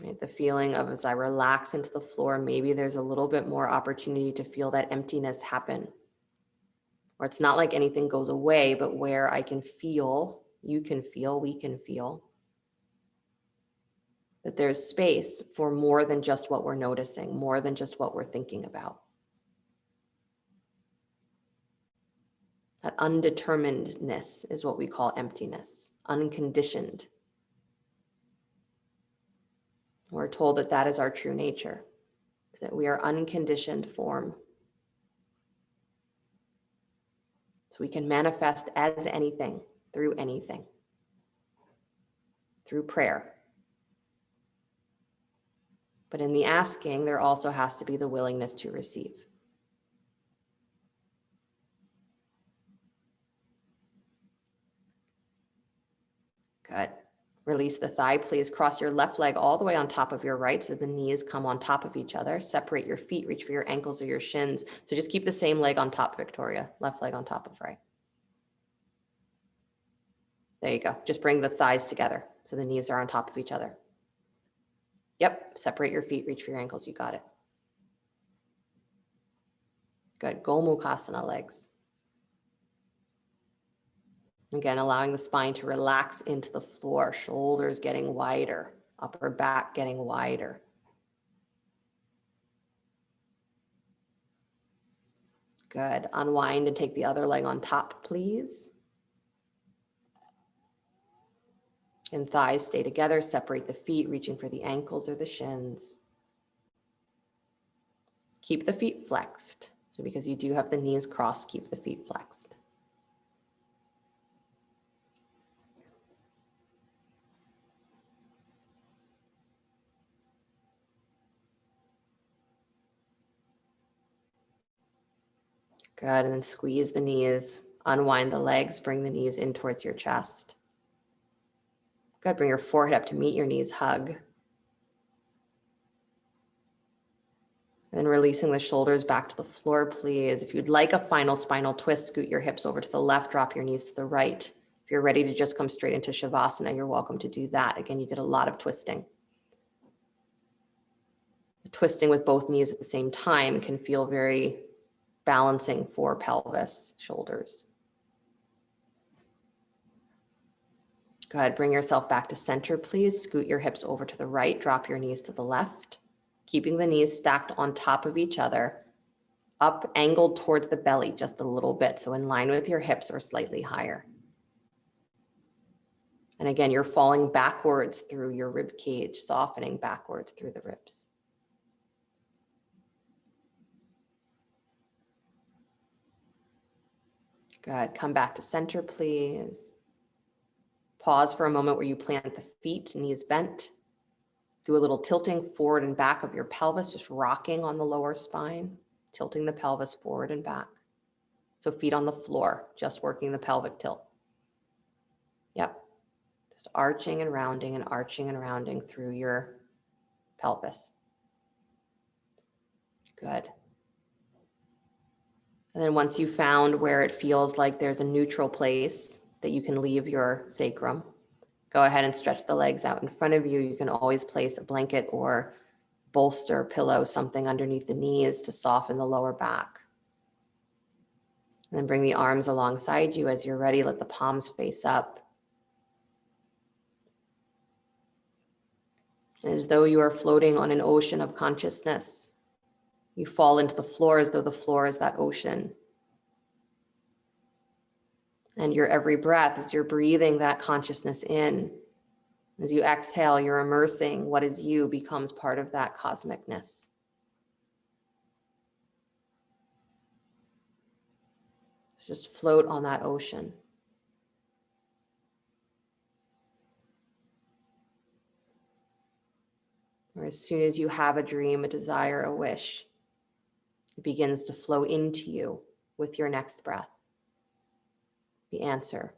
Right, the feeling of, as I relax into the floor, maybe there's a little bit more opportunity to feel that emptiness happen. Or it's not like anything goes away, but where I can feel, you can feel, we can feel that there's space for more than just what we're noticing, more than just what we're thinking about. That undeterminedness is what we call emptiness, unconditioned. We're told that that is our true nature, that we are unconditioned form. So we can manifest as anything, through anything, through prayer. But in the asking, there also has to be the willingness to receive. Good. Release the thigh, please. Cross your left leg all the way on top of your right so the knees come on top of each other. Separate your feet, reach for your ankles or your shins. So just keep the same leg on top, Victoria. Left leg on top of right. There you go. Just bring the thighs together so the knees are on top of each other. Yep. Separate your feet, reach for your ankles. You got it. Good. Gomukhasana legs. Again, allowing the spine to relax into the floor, shoulders getting wider, upper back getting wider. Good. Unwind and take the other leg on top, please. And thighs stay together. Separate the feet, reaching for the ankles or the shins. Keep the feet flexed. So because you do have the knees crossed, keep the feet flexed. Good. And then squeeze the knees, unwind the legs, bring the knees in towards your chest. Good. Bring your forehead up to meet your knees, hug. And then releasing the shoulders back to the floor, please. If you'd like a final spinal twist, scoot your hips over to the left, drop your knees to the right. If you're ready to just come straight into Shavasana, you're welcome to do that. Again, you did a lot of twisting. Twisting with both knees at the same time can feel very balancing for pelvis, shoulders. Go ahead, bring yourself back to center, please. Scoot your hips over to the right, drop your knees to the left, keeping the knees stacked on top of each other, up, angled towards the belly just a little bit, so in line with your hips or slightly higher. And again, you're falling backwards through your rib cage, softening backwards through the ribs. Good. Come back to center, please. Pause for a moment where you plant the feet, knees bent. Do a little tilting forward and back of your pelvis, just rocking on the lower spine, tilting the pelvis forward and back. So feet on the floor, just working the pelvic tilt. Yep. Just arching and rounding through your pelvis. Good. And then once you've found where it feels like there's a neutral place that you can leave your sacrum, go ahead and stretch the legs out in front of you. You can always place a blanket or bolster, pillow, something underneath the knees to soften the lower back. And then bring the arms alongside you as you're ready. Let the palms face up. And as though you are floating on an ocean of consciousness, you fall into the floor as though the floor is that ocean. And your every breath, as you're breathing that consciousness in, as you exhale, you're immersing what is you becomes part of that cosmicness. Just float on that ocean. Or as soon as you have a dream, a desire, a wish, it begins to flow into you with your next breath. The answer.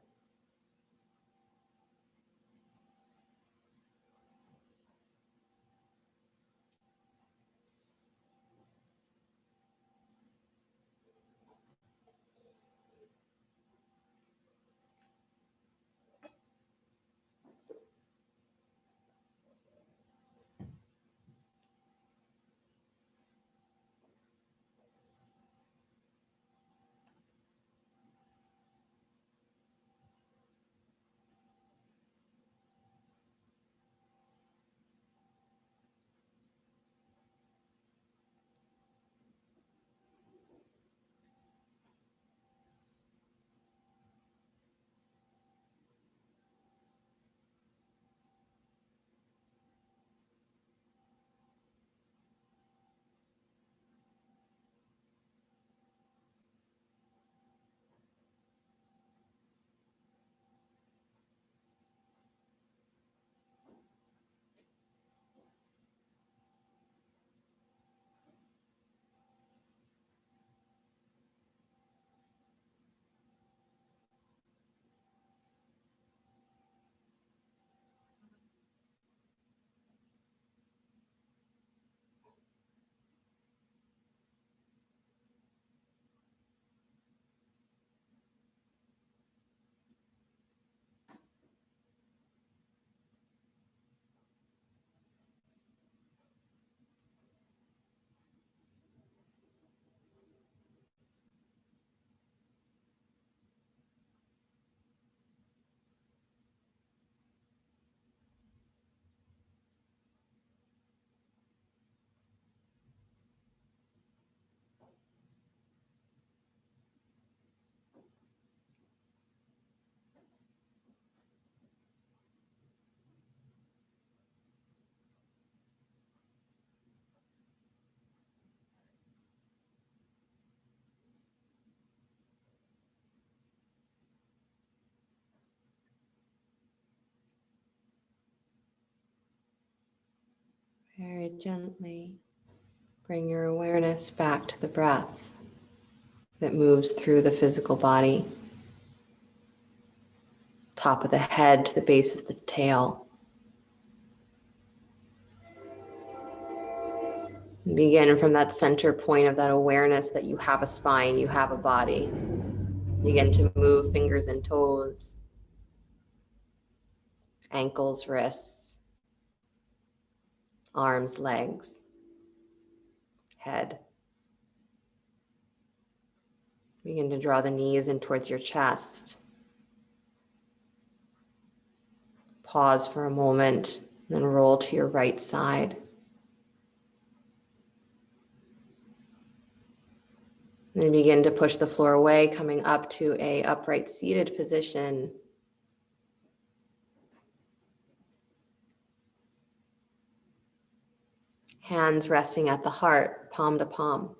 Very gently bring your awareness back to the breath that moves through the physical body. top of the head to the base of the tail. Begin from that center point of that awareness that you have a spine, you have a body. Begin to move fingers and toes, ankles, wrists, arms, legs, head. Begin to draw the knees in towards your chest. Pause for a moment, then roll to your right side. Then begin to push the floor away, coming up to an upright seated position. Hands resting at the heart, palm to palm.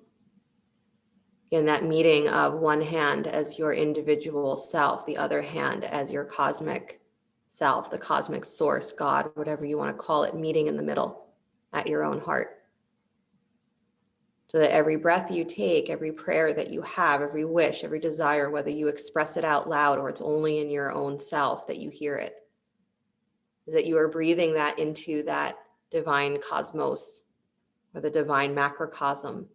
In that meeting of one hand as your individual self, the other hand as your cosmic self, the cosmic source, God, whatever you want to call it, meeting in the middle at your own heart. So that every breath you take, every prayer that you have, every wish, every desire, whether you express it out loud or it's only in your own self that you hear it, is that you are breathing that into that divine cosmos or the divine macrocosm.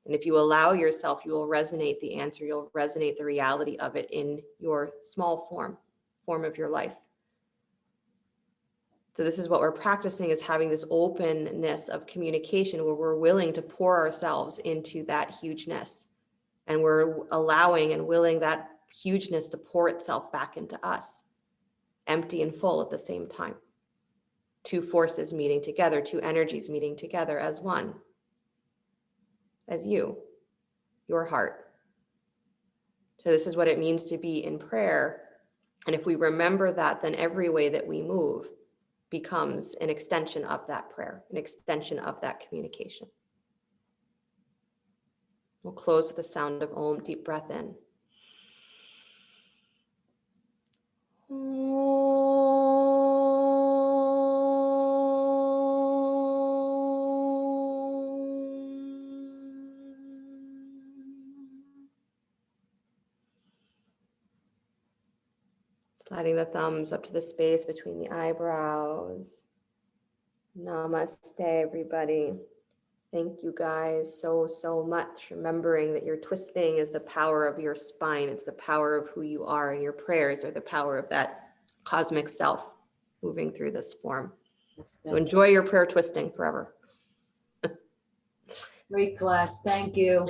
And if you allow yourself, you will resonate the answer, you'll resonate the reality of it in your small form of your life. So this is what we're practicing, is having this openness of communication where we're willing to pour ourselves into that hugeness. And we're allowing and willing that hugeness to pour itself back into us, empty and full at the same time. Two forces meeting together, two energies meeting together as one, as you, your heart. So this is what it means to be in prayer. And if we remember that, then every way that we move becomes an extension of that prayer, an extension of that communication. We'll close with the sound of Om. Deep breath in. Sliding the thumbs up to the space between the eyebrows. Namaste, everybody. Thank you guys so much. Remembering that your twisting is the power of your spine. It's the power of who you are, and your prayers are the power of that cosmic self moving through this form. So enjoy your prayer twisting forever. Great class. Thank you.